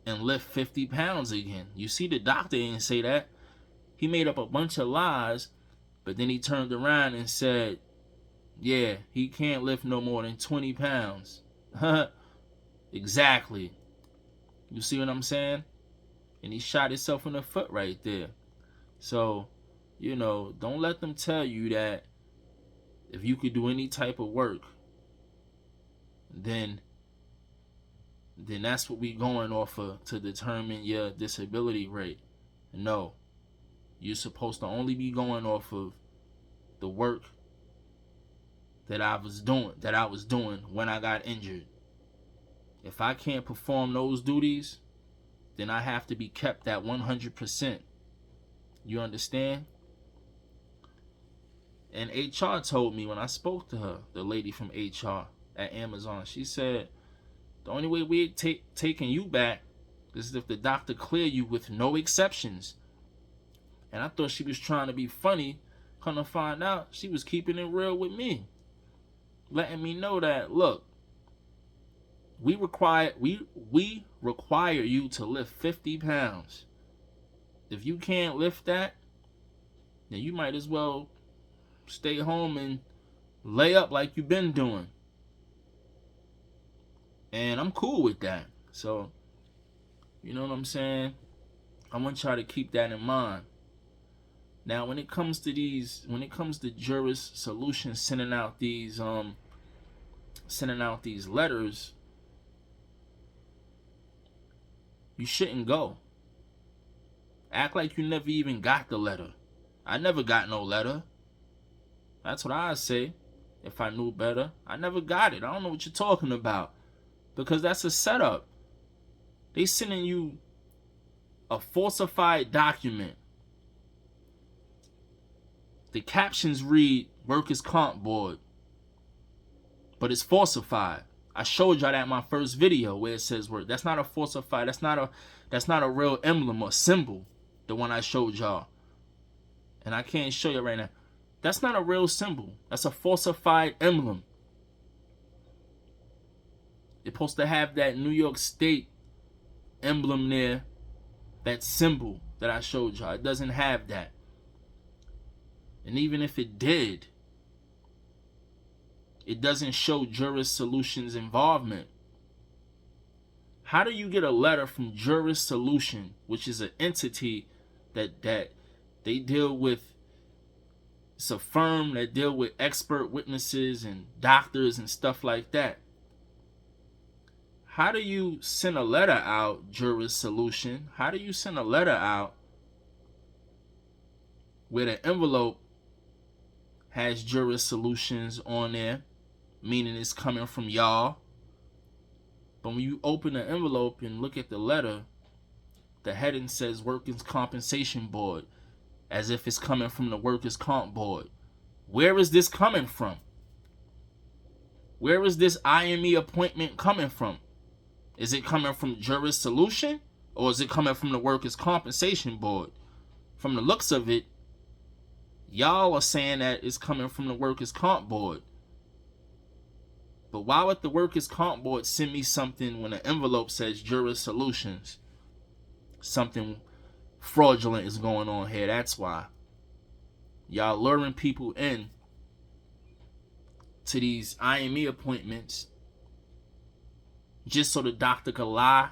and lift 50 pounds again. You see, the doctor didn't say that. He made up a bunch of lies, but then he turned around and said, yeah, he can't lift no more than 20 pounds. Exactly. You see what I'm saying? And he shot himself in the foot right there. So, don't let them tell you that if you could do any type of work, then that's what we going off of to determine your disability rate. No, you're supposed to only be going off of the work that I was doing when I got injured. If I can't perform those duties, then I have to be kept at 100%. You understand? And HR told me when I spoke to her, the lady from HR at Amazon, she said, the only way we're taking you back is if the doctor clear you with no exceptions. And I thought she was trying to be funny. Come to find out, she was keeping it real with me. Letting me know that, look, we require you to lift 50 pounds. If you can't lift that, then you might as well stay home and lay up like you've been doing. And I'm cool with that. So, you know what I'm saying? I want y'all to keep that in mind. Now, when it comes to Juris Solutions sending out these letters, you shouldn't go. Act like you never even got the letter. I never got no letter. That's what I say. If I knew better, I never got it. I don't know what you're talking about. Because that's a setup. They sending you a falsified document. The captions read Workers' Comp Board, but it's falsified. I showed y'all that in my first video where it says work. That's not a falsified. That's not a real emblem or symbol. The one I showed y'all, and I can't show you right now. That's not a real symbol. That's a falsified emblem. It's supposed to have that New York State emblem there, that symbol that I showed y'all. It doesn't have that. And even if it did, it doesn't show Juris Solutions involvement. How do you get a letter from Juris Solution, which is an entity that they deal with? It's a firm that deal with expert witnesses and doctors and stuff like that. How do you send a letter out, Juris Solution? How do you send a letter out where the envelope has Juris Solutions on there, meaning it's coming from y'all? But when you open the envelope and look at the letter, the heading says Workers' Compensation Board, as if it's coming from the Workers' Comp Board. Where is this coming from? Where is this IME appointment coming from? Is it coming from Juris Solution, or is it coming from the Workers' Compensation Board? From the looks of it, y'all are saying that it's coming from the Workers' Comp Board. But why would the Workers' Comp Board send me something when the envelope says Juris Solutions? Something fraudulent is going on here. That's why. Y'all luring people in to these IME appointments just so the doctor could lie,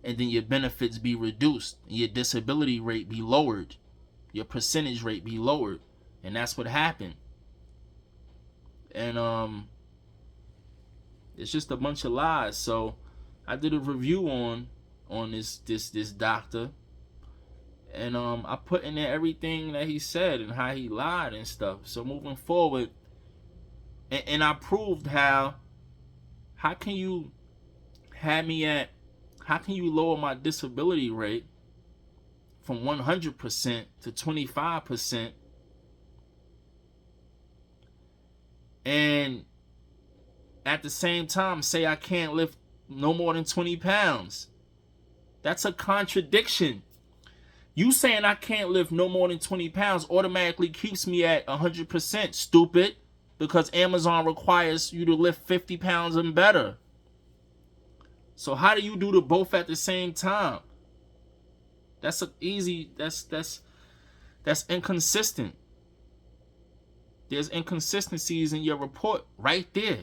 and then your benefits be reduced, and your disability rate be lowered, your percentage rate be lowered. And that's what happened. And it's just a bunch of lies. So I did a review on this doctor, and I put in there everything that he said and how he lied and stuff. So moving forward, and I proved how can you lower my disability rate from 100% to 25%, and at the same time say I can't lift no more than 20 pounds. That's a contradiction. You saying I can't lift no more than 20 pounds automatically keeps me at 100%, stupid, because Amazon requires you to lift 50 pounds and better. So how do you do the both at the same time? That's inconsistent. There's inconsistencies in your report right there.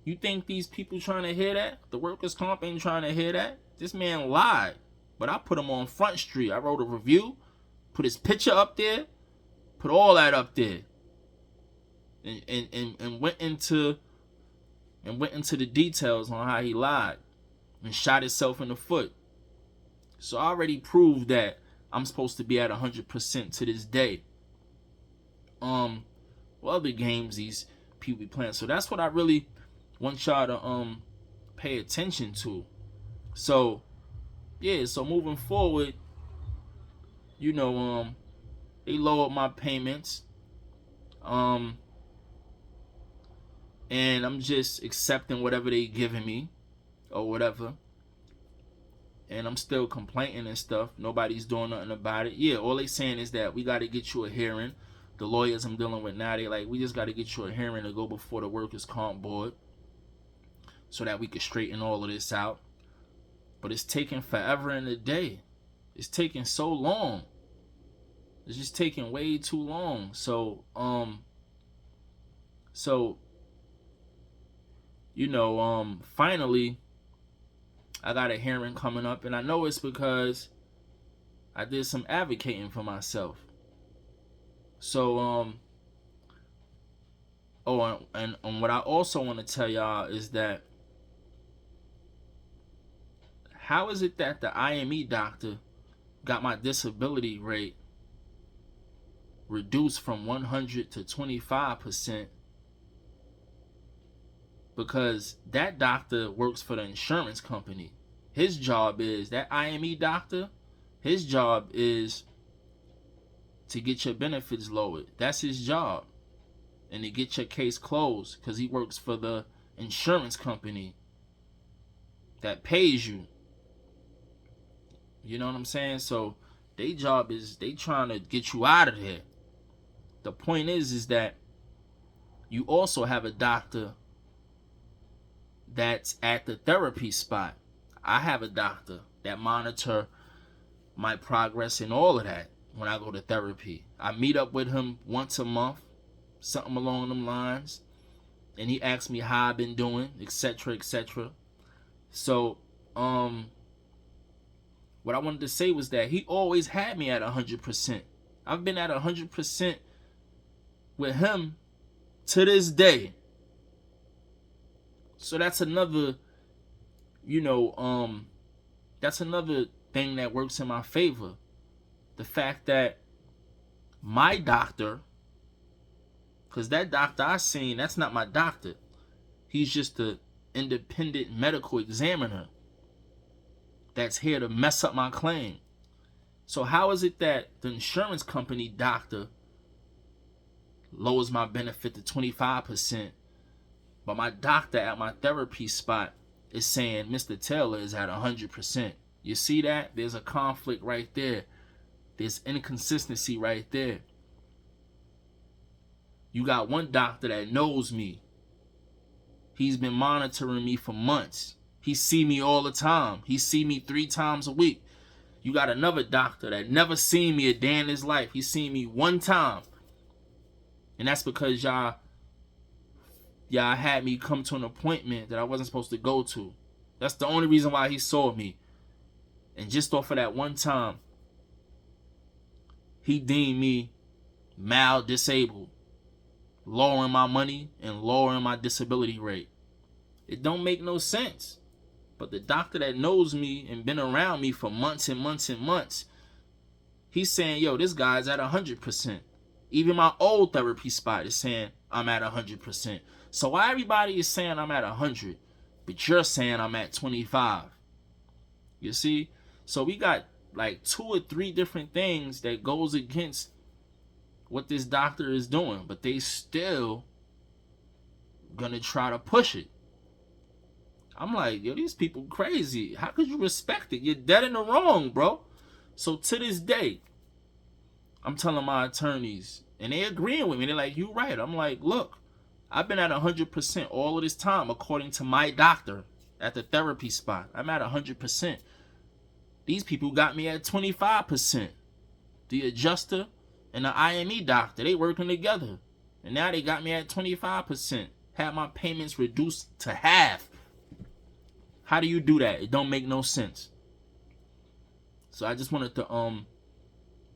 You think these people trying to hear that? The Workers' Comp ain't trying to hear that. This man lied. But I put him on Front Street. I wrote a review, put his picture up there, Put all that up there. And went into the details on how he lied and shot himself in the foot. So I already proved that I'm supposed to be at 100% to this day. What other games these people be playing? So that's what I really want y'all to pay attention to. So yeah, so moving forward, you know, they lowered my payments. And I'm just accepting whatever they giving me or whatever. And I'm still complaining and stuff. Nobody's doing nothing about it. Yeah, all they saying is that we got to get you a hearing. The lawyers I'm dealing with now, they like, we just got to get you a hearing to go before the workers' comp board so that we can straighten all of this out. But it's taking forever and a day. It's taking so long. It's just taking way too long. So, you know, finally, I got a hearing coming up, and I know it's because I did some advocating for myself. So, and what I also want to tell y'all is that how is it that the IME doctor got my disability rate reduced from 100 to 25%? Because that doctor works for the insurance company. His job is, that IME doctor, his job is to get your benefits lowered. That's his job. And to get your case closed, because he works for the insurance company that pays you. You know what I'm saying? So their job is, they trying to get you out of there. The point is that you also have a doctor that's at the therapy spot. I have a doctor that monitor my progress and all of that when I go to therapy. I meet up with him once a month, something along them lines, and he asks me how I've been doing, etc., etc. So, what I wanted to say was that he always had me at 100%. I've been at 100% with him to this day. So that's another, you know, that's another thing that works in my favor. The fact that my doctor, because that doctor I seen, that's not my doctor. He's just an independent medical examiner that's here to mess up my claim. So how is it that the insurance company doctor lowers my benefit to 25%, but my doctor at my therapy spot is saying Mr. Taylor is at 100%? You see that? There's a conflict right there. There's inconsistency right there. You got one doctor that knows me. He's been monitoring me for months. He see me all the time. He see me 3 times a week. You got another doctor that never seen me a day in his life. He seen me 1 time. And that's because y'all had me come to an appointment that I wasn't supposed to go to. That's the only reason why he saw me. And just off of that 1 time, he deemed me mild disabled, lowering my money and lowering my disability rate. It don't make no sense. But the doctor that knows me and been around me for months and months and months, he's saying, yo, this guy's at 100%. Even my old therapy spot is saying I'm at 100%. So why everybody is saying I'm at 100, but you're saying I'm at 25? You see? So we got like 2 or 3 different things that goes against what this doctor is doing, but they still gonna try to push it. I'm like, yo, these people crazy. How could you respect it? You're dead in the wrong, bro. So to this day, I'm telling my attorneys, and they agreeing with me. They're like, you right. I'm like, look, I've been at 100% all of this time, according to my doctor at the therapy spot. I'm at 100%. These people got me at 25%. The adjuster and the IME doctor, they working together. And now they got me at 25%. Had my payments reduced to half. How do you do that? It don't make no sense. So I just wanted to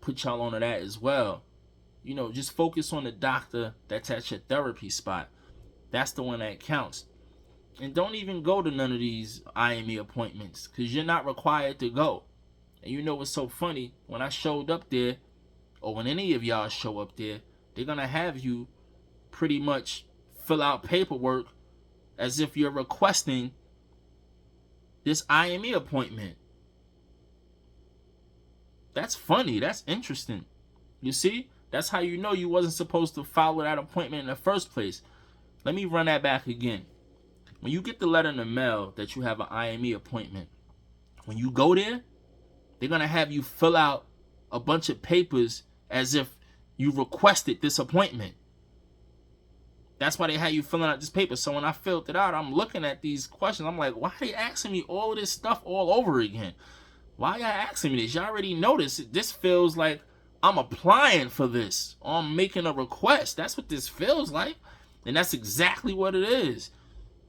put y'all on to that as well. just focus on the doctor that's at your therapy spot. That's the one that counts. And don't even go to none of these IME appointments because you're not required to go. And you know what's so funny? When I showed up there, or when any of y'all show up there, they're going to have you pretty much fill out paperwork as if you're requesting this IME appointment. That's funny. That's interesting. You see? That's how you know you wasn't supposed to follow that appointment in the first place. Let me run that back again. When you get the letter in the mail that you have an IME appointment, when you go there, they're going to have you fill out a bunch of papers as if you requested this appointment. That's why they had you filling out this paper. So when I filled it out, I'm looking at these questions. I'm like, why are they asking me all of this stuff all over again? Why are y'all asking me this? Y'all already noticed. This feels like I'm applying for this, or I'm making a request. That's what this feels like. And that's exactly what it is.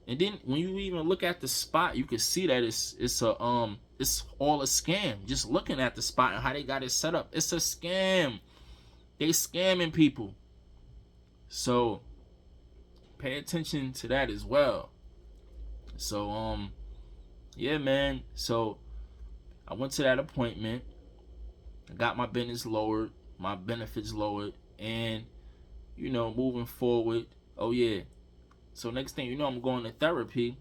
And then when you even look at the spot, you can see that it's all a scam. Just looking at the spot and how they got it set up, it's a scam. They scamming people. So pay attention to that as well. So yeah, man. So I went to that appointment. I got my business lowered, my benefits lowered, and moving forward. Oh yeah. So next thing you know, I'm going to therapy,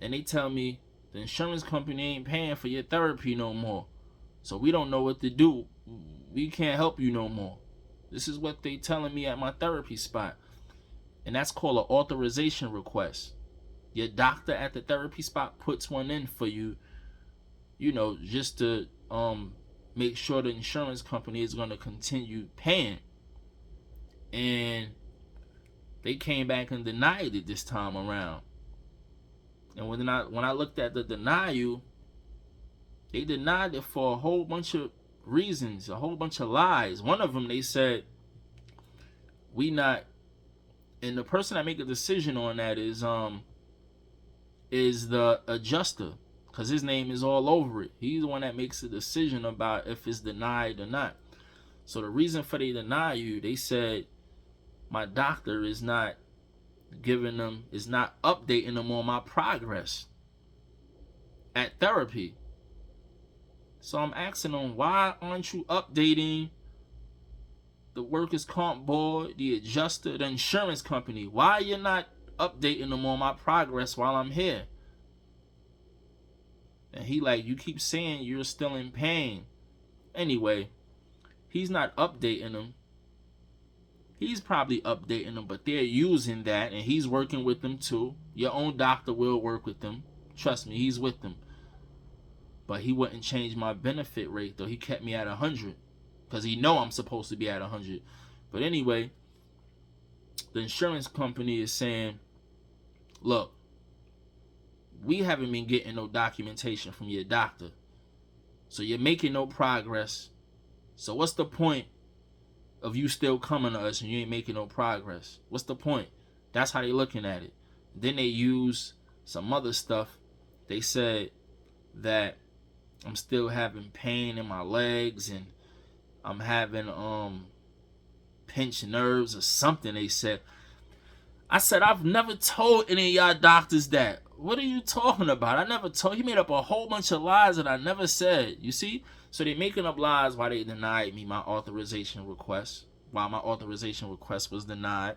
and they tell me the insurance company ain't paying for your therapy no more. So we don't know what to do. We can't help you no more. This is what they telling me at my therapy spot. And that's called an authorization request. Your doctor at the therapy spot puts one in for you, just to make sure the insurance company is going to continue paying. And they came back and denied it this time around. And when I looked at the denial, they denied it for a whole bunch of reasons, a whole bunch of lies. One of them, they said, we not, and the person that make a decision on that is the adjuster, because his name is all over it. He's the one that makes a decision about if it's denied or not. So the reason for they deny you, they said my doctor is not updating them on my progress at therapy. So I'm asking them, why aren't you updating the workers' comp board, the adjuster, the insurance company? Why you're not updating them on my progress while I'm here? And he like, you keep saying you're still in pain. Anyway, he's not updating them. He's probably updating them, but they're using that, and he's working with them too. Your own doctor will work with them. Trust me, he's with them. But he wouldn't change my benefit rate, though. He kept me at 100 because he know I'm supposed to be at 100. But anyway, the insurance company is saying, look, we haven't been getting no documentation from your doctor. So you're making no progress. So what's the point of you still coming to us and you ain't making no progress? What's the point? That's how they looking at it. Then they use some other stuff. They said that I'm still having pain in my legs and I'm having pinched nerves or something, they said. I said, I've never told any of y'all doctors that. What are you talking about? I never told. He made up a whole bunch of lies that I never said. You see? So they making up lies why they denied me my authorization request. While my authorization request was denied.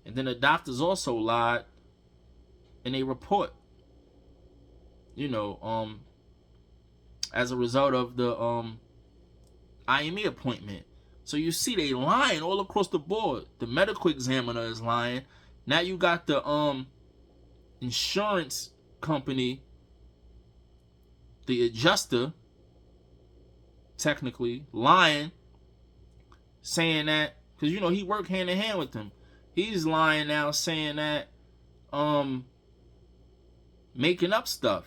And then the doctors also lied in a report. As a result of the IME appointment. So you see they lying all across the board. The medical examiner is lying. Now you got the insurance company, the adjuster, technically lying, saying that, because he worked hand in hand with them. He's lying now, saying that making up stuff.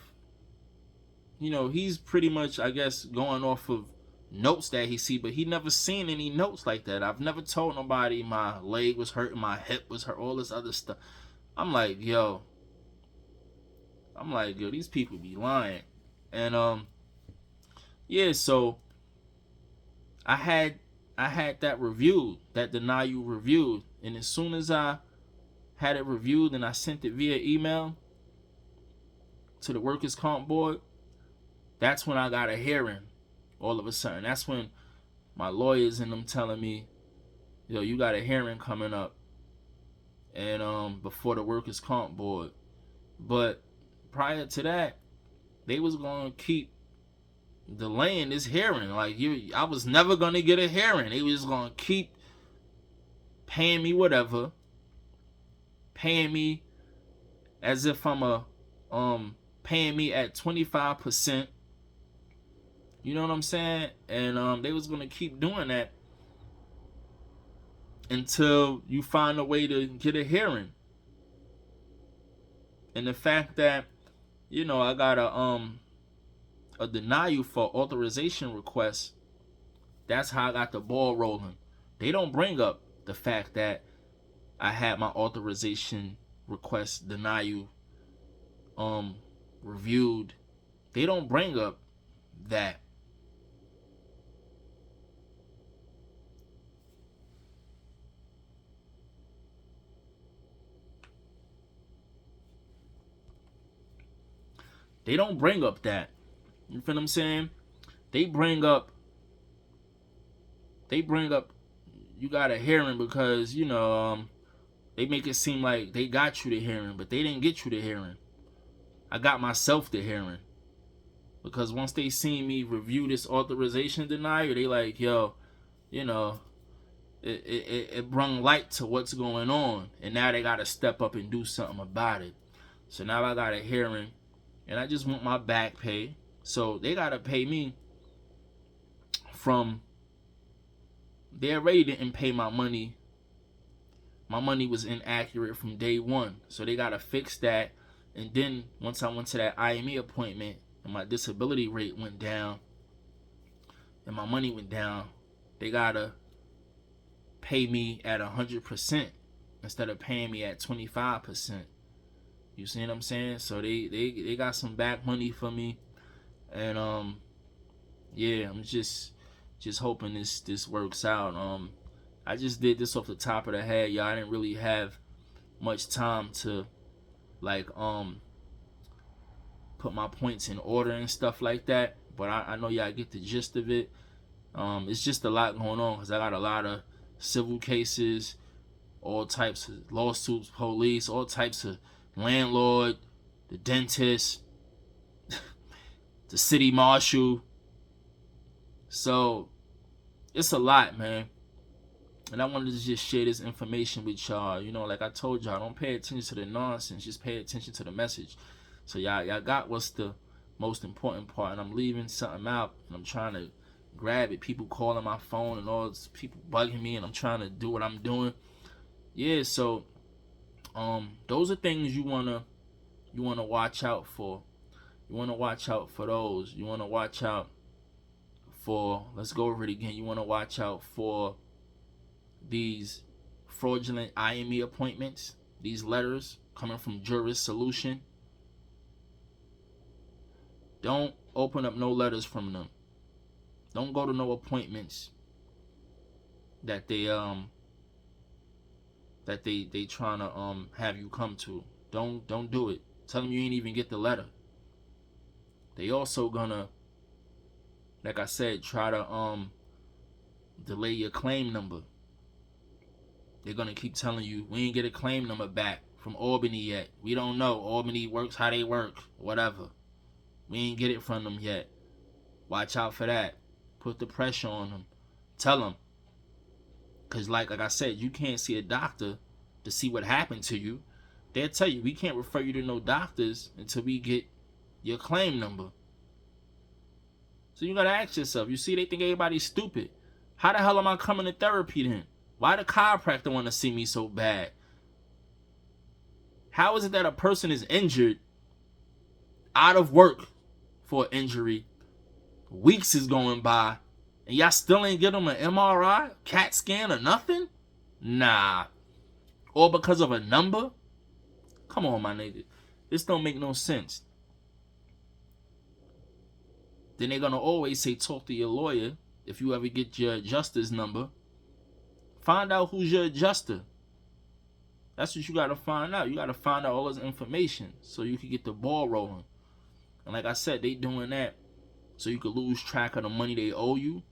He's pretty much, I guess, going off of notes that he see, but he never seen any notes like that. I've never told nobody my leg was hurting, my hip was hurt, all this other stuff. I'm like, yo, these people be lying. And yeah, so I had I had that reviewed, that denial reviewed. And as soon as I had it reviewed and I sent it via email to the workers' comp board, that's when I got a hearing all of a sudden. That's when my lawyers and them telling me, yo, you got a hearing coming up, and before the workers' comp board. But prior to that, they was gonna keep delaying this hearing. Like, I was never gonna get a hearing. They was gonna keep paying me whatever, paying me as if I'm paying me at 25%. You know what I'm saying? And they was gonna keep doing that until you find a way to get a hearing. And the fact that, I got a denial for authorization request, that's how I got the ball rolling. They don't bring up the fact that I had my authorization request denial reviewed. They don't bring up that. They don't bring up that. You feel what I'm saying? They bring up you got a hearing because, they make it seem like they got you the hearing, but they didn't get you the hearing. I got myself the hearing. Because once they seen me review this authorization denial, they like, yo, it brung light to what's going on. And now they got to step up and do something about it. So now I got a hearing. And I just want my back pay. So they got to pay me from... They already didn't pay my money. My money was inaccurate from day one. So they got to fix that. And then once I went to that IME appointment and my disability rate went down and my money went down, they got to pay me at 100% instead of paying me at 25%. You see what I'm saying? So they got some back money for me. And I'm just hoping this works out. I just did this off the top of the head, y'all. I didn't really have much time to put my points in order and stuff like that. But I know y'all get the gist of it. It's just a lot going on because I got a lot of civil cases, all types of lawsuits, police, all types of landlord, the dentist, the city marshal. So it's a lot, man. And I wanted to just share this information with y'all. Like I told y'all, don't pay attention to the nonsense. Just pay attention to the message. So y'all got what's the most important part. And I'm leaving something out. And I'm trying to grab it. People calling my phone and all this, people bugging me. And I'm trying to do what I'm doing. Yeah, so those are things you wanna watch out for. You wanna watch out for those. You wanna watch out for, let's go over it again. You wanna watch out for these fraudulent IME appointments, these letters coming from Juris Solution. Don't open up no letters from them. Don't go to no appointments that they trying to have you come to. Don't do it. Tell them you ain't even get the letter. They also gonna, like I said, try to delay your claim number. They're gonna keep telling you we ain't get a claim number back from Albany yet. We don't know. Albany works how they work. Whatever. We ain't get it from them yet. Watch out for that. Put the pressure on them. Tell them. Because like I said, you can't see a doctor to see what happened to you. They'll tell you, we can't refer you to no doctors until we get your claim number. So you gotta ask yourself, you see, they think everybody's stupid. How the hell am I coming to therapy then? Why the chiropractor want to see me so bad? How is it that a person is injured, out of work for an injury, weeks is going by, and y'all still ain't get them an MRI, CAT scan, or nothing? Nah. Or because of a number? Come on, my nigga. This don't make no sense. Then they're gonna always say talk to your lawyer. if you ever get your adjuster's number, find out who's your adjuster. That's what you got to find out. You got to find out all this information so you can get the ball rolling. And like I said, they doing that so you could lose track of the money they owe you,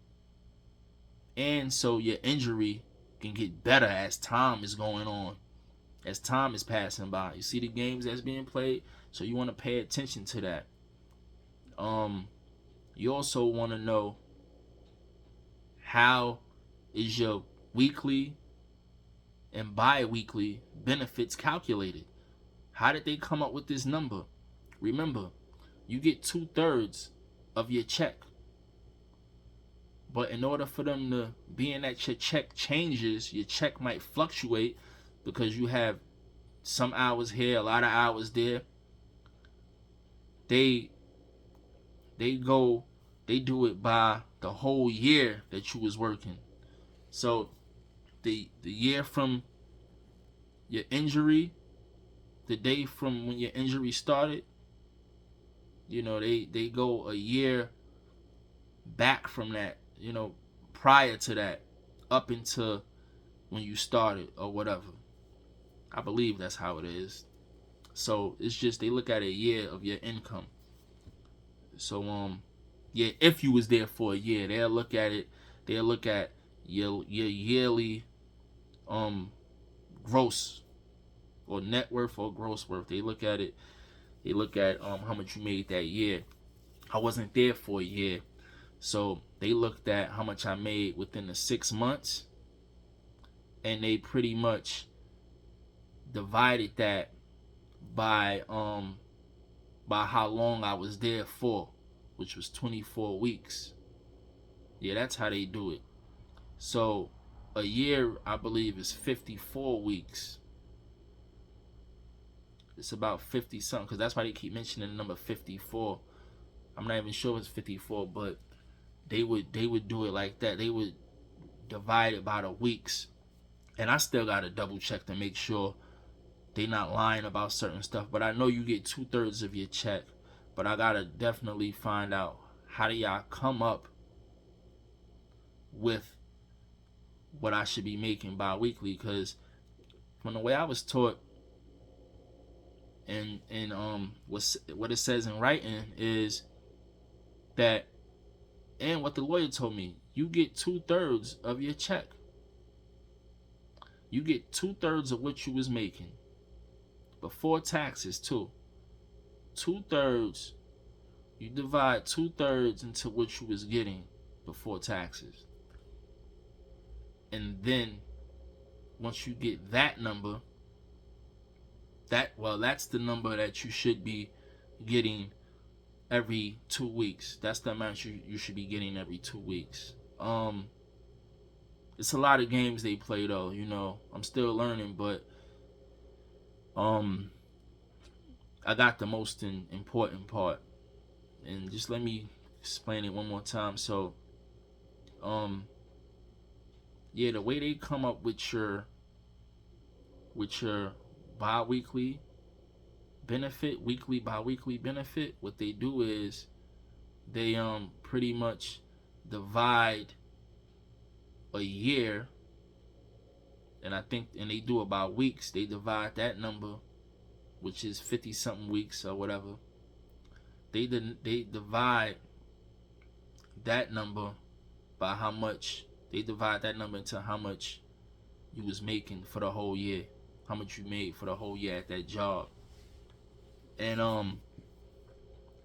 and so your injury can get better as time is going on, as time is passing by. You see the games that's being played, so you want to pay attention to that. You also want to know, how is your weekly and bi-weekly benefits calculated? How did they come up with this number? Remember, you get 2/3 of your check. But in order for them to, being that your check changes, your check might fluctuate because you have some hours here, a lot of hours there. They do it by the whole year that you was working. So the year from your injury, the day from when your injury started, they go a year back from that, prior to that, up until when you started or whatever. I believe that's how it is. So it's just, they look at a year of your income. So if you was there for a year, they'll look at it. They'll look at your yearly gross or net worth or gross worth. They look at it. They look at how much you made that year. I wasn't there for a year, so they looked at how much I made within the 6 months, and they pretty much divided that by how long I was there for, which was 24 weeks. Yeah, that's how they do it. So a year, I believe, is 54 weeks. It's about 50 something, because that's why they keep mentioning the number 54. I'm not even sure if it's 54, but they would do it like that. They would divide it by the weeks. And I still got to double check to make sure they not lying about certain stuff. But I know you get 2/3 of your check. But I got to definitely find out, how do y'all come up with what I should be making bi-weekly? Because from the way I was taught, and what it says in writing is that, and what the lawyer told me, you get 2/3 of your check. You get 2/3 of what you was making before taxes too. 2/3. You divide 2/3 into what you was getting before taxes, and then once you get that number, that's the number that you should be getting every 2 weeks. That's the amount you should be getting every 2 weeks. It's a lot of games they play though, I'm still learning, but I got the most important part. And just let me explain it one more time. So the way they come up with your bi-weekly benefit, weekly, bi-weekly benefit, what they do is they pretty much divide a year, and they do it by weeks. They divide that number, which is 50 something weeks or whatever. They divide that number by how much, they divide that number into how much you was making for the whole year, how much you made for the whole year at that job. And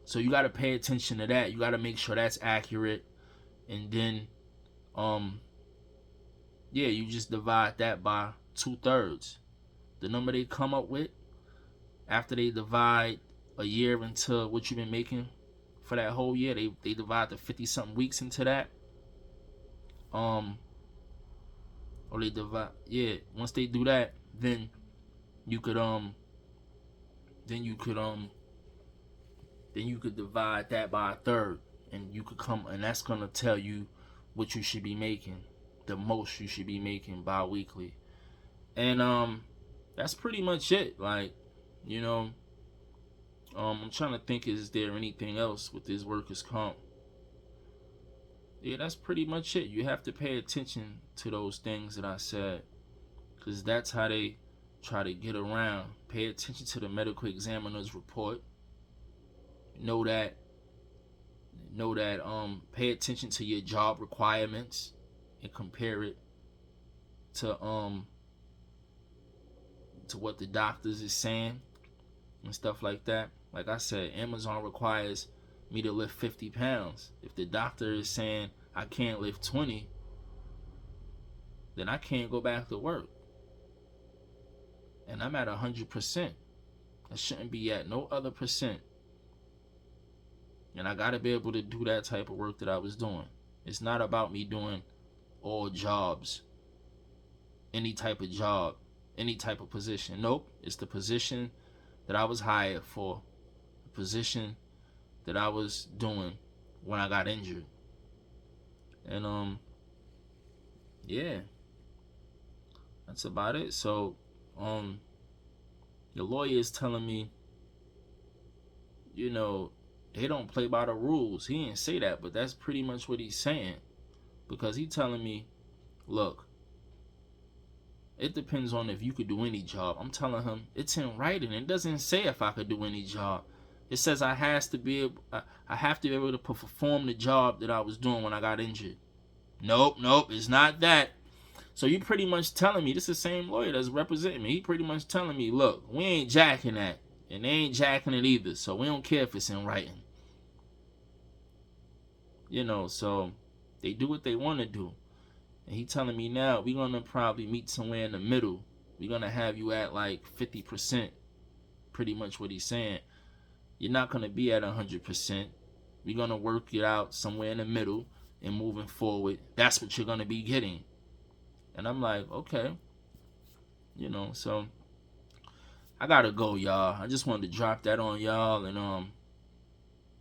so you got to pay attention to that. You got to make sure that's accurate. And then you just divide that by 2/3. The number they come up with after they divide a year into what you've been making for that whole year, they divide the 50 something weeks into that. Or they divide, once they do that, then you could divide that by a third, and and that's gonna tell you what you should be making, the most you should be making bi-weekly. And that's pretty much it. Like, I'm trying to think, is there anything else with this workers' comp? Yeah, that's pretty much it. You have to pay attention to those things that I said, because that's how they try to get around. Pay attention to the medical examiner's report. Know that pay attention to your job requirements and compare it to what the doctors is saying and stuff like that. Like I said, Amazon requires me to lift 50 pounds. If the doctor is saying I can't lift 20, then I can't go back to work. And I'm at 100%. I shouldn't be at no other percent. And I gotta be able to do that type of work that I was doing. It's not about me doing all jobs, any type of job, any type of position. Nope, it's the position that I was hired for, the position that I was doing when I got injured. And yeah, that's about it. So the lawyer is telling me, they don't play by the rules. He didn't say that, but that's pretty much what he's saying. Because he's telling me, look, it depends on if you could do any job. I'm telling him, it's in writing. It doesn't say if I could do any job. It says I have to be able to perform the job that I was doing when I got injured. Nope, it's not that. So you pretty much telling me, this is the same lawyer that's representing me. He pretty much telling me, look, we ain't jacking that. And they ain't jacking it either. So we don't care if it's in writing. So they do what they want to do. And he telling me now, we're going to probably meet somewhere in the middle. We're going to have you at like 50%. Pretty much what he's saying. You're not going to be at 100%. We're going to work it out somewhere in the middle. And moving forward, that's what you're going to be getting. And I'm like, okay. So I got to go, y'all. I just wanted to drop that on y'all. And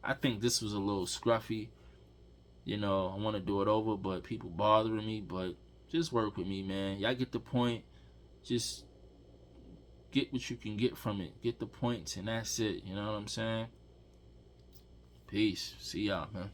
I think this was a little scruffy. I want to do it over, but people bothering me. But just work with me, man. Y'all get the point. Just get what you can get from it. Get the points, and that's it. You know what I'm saying? Peace. See y'all, man.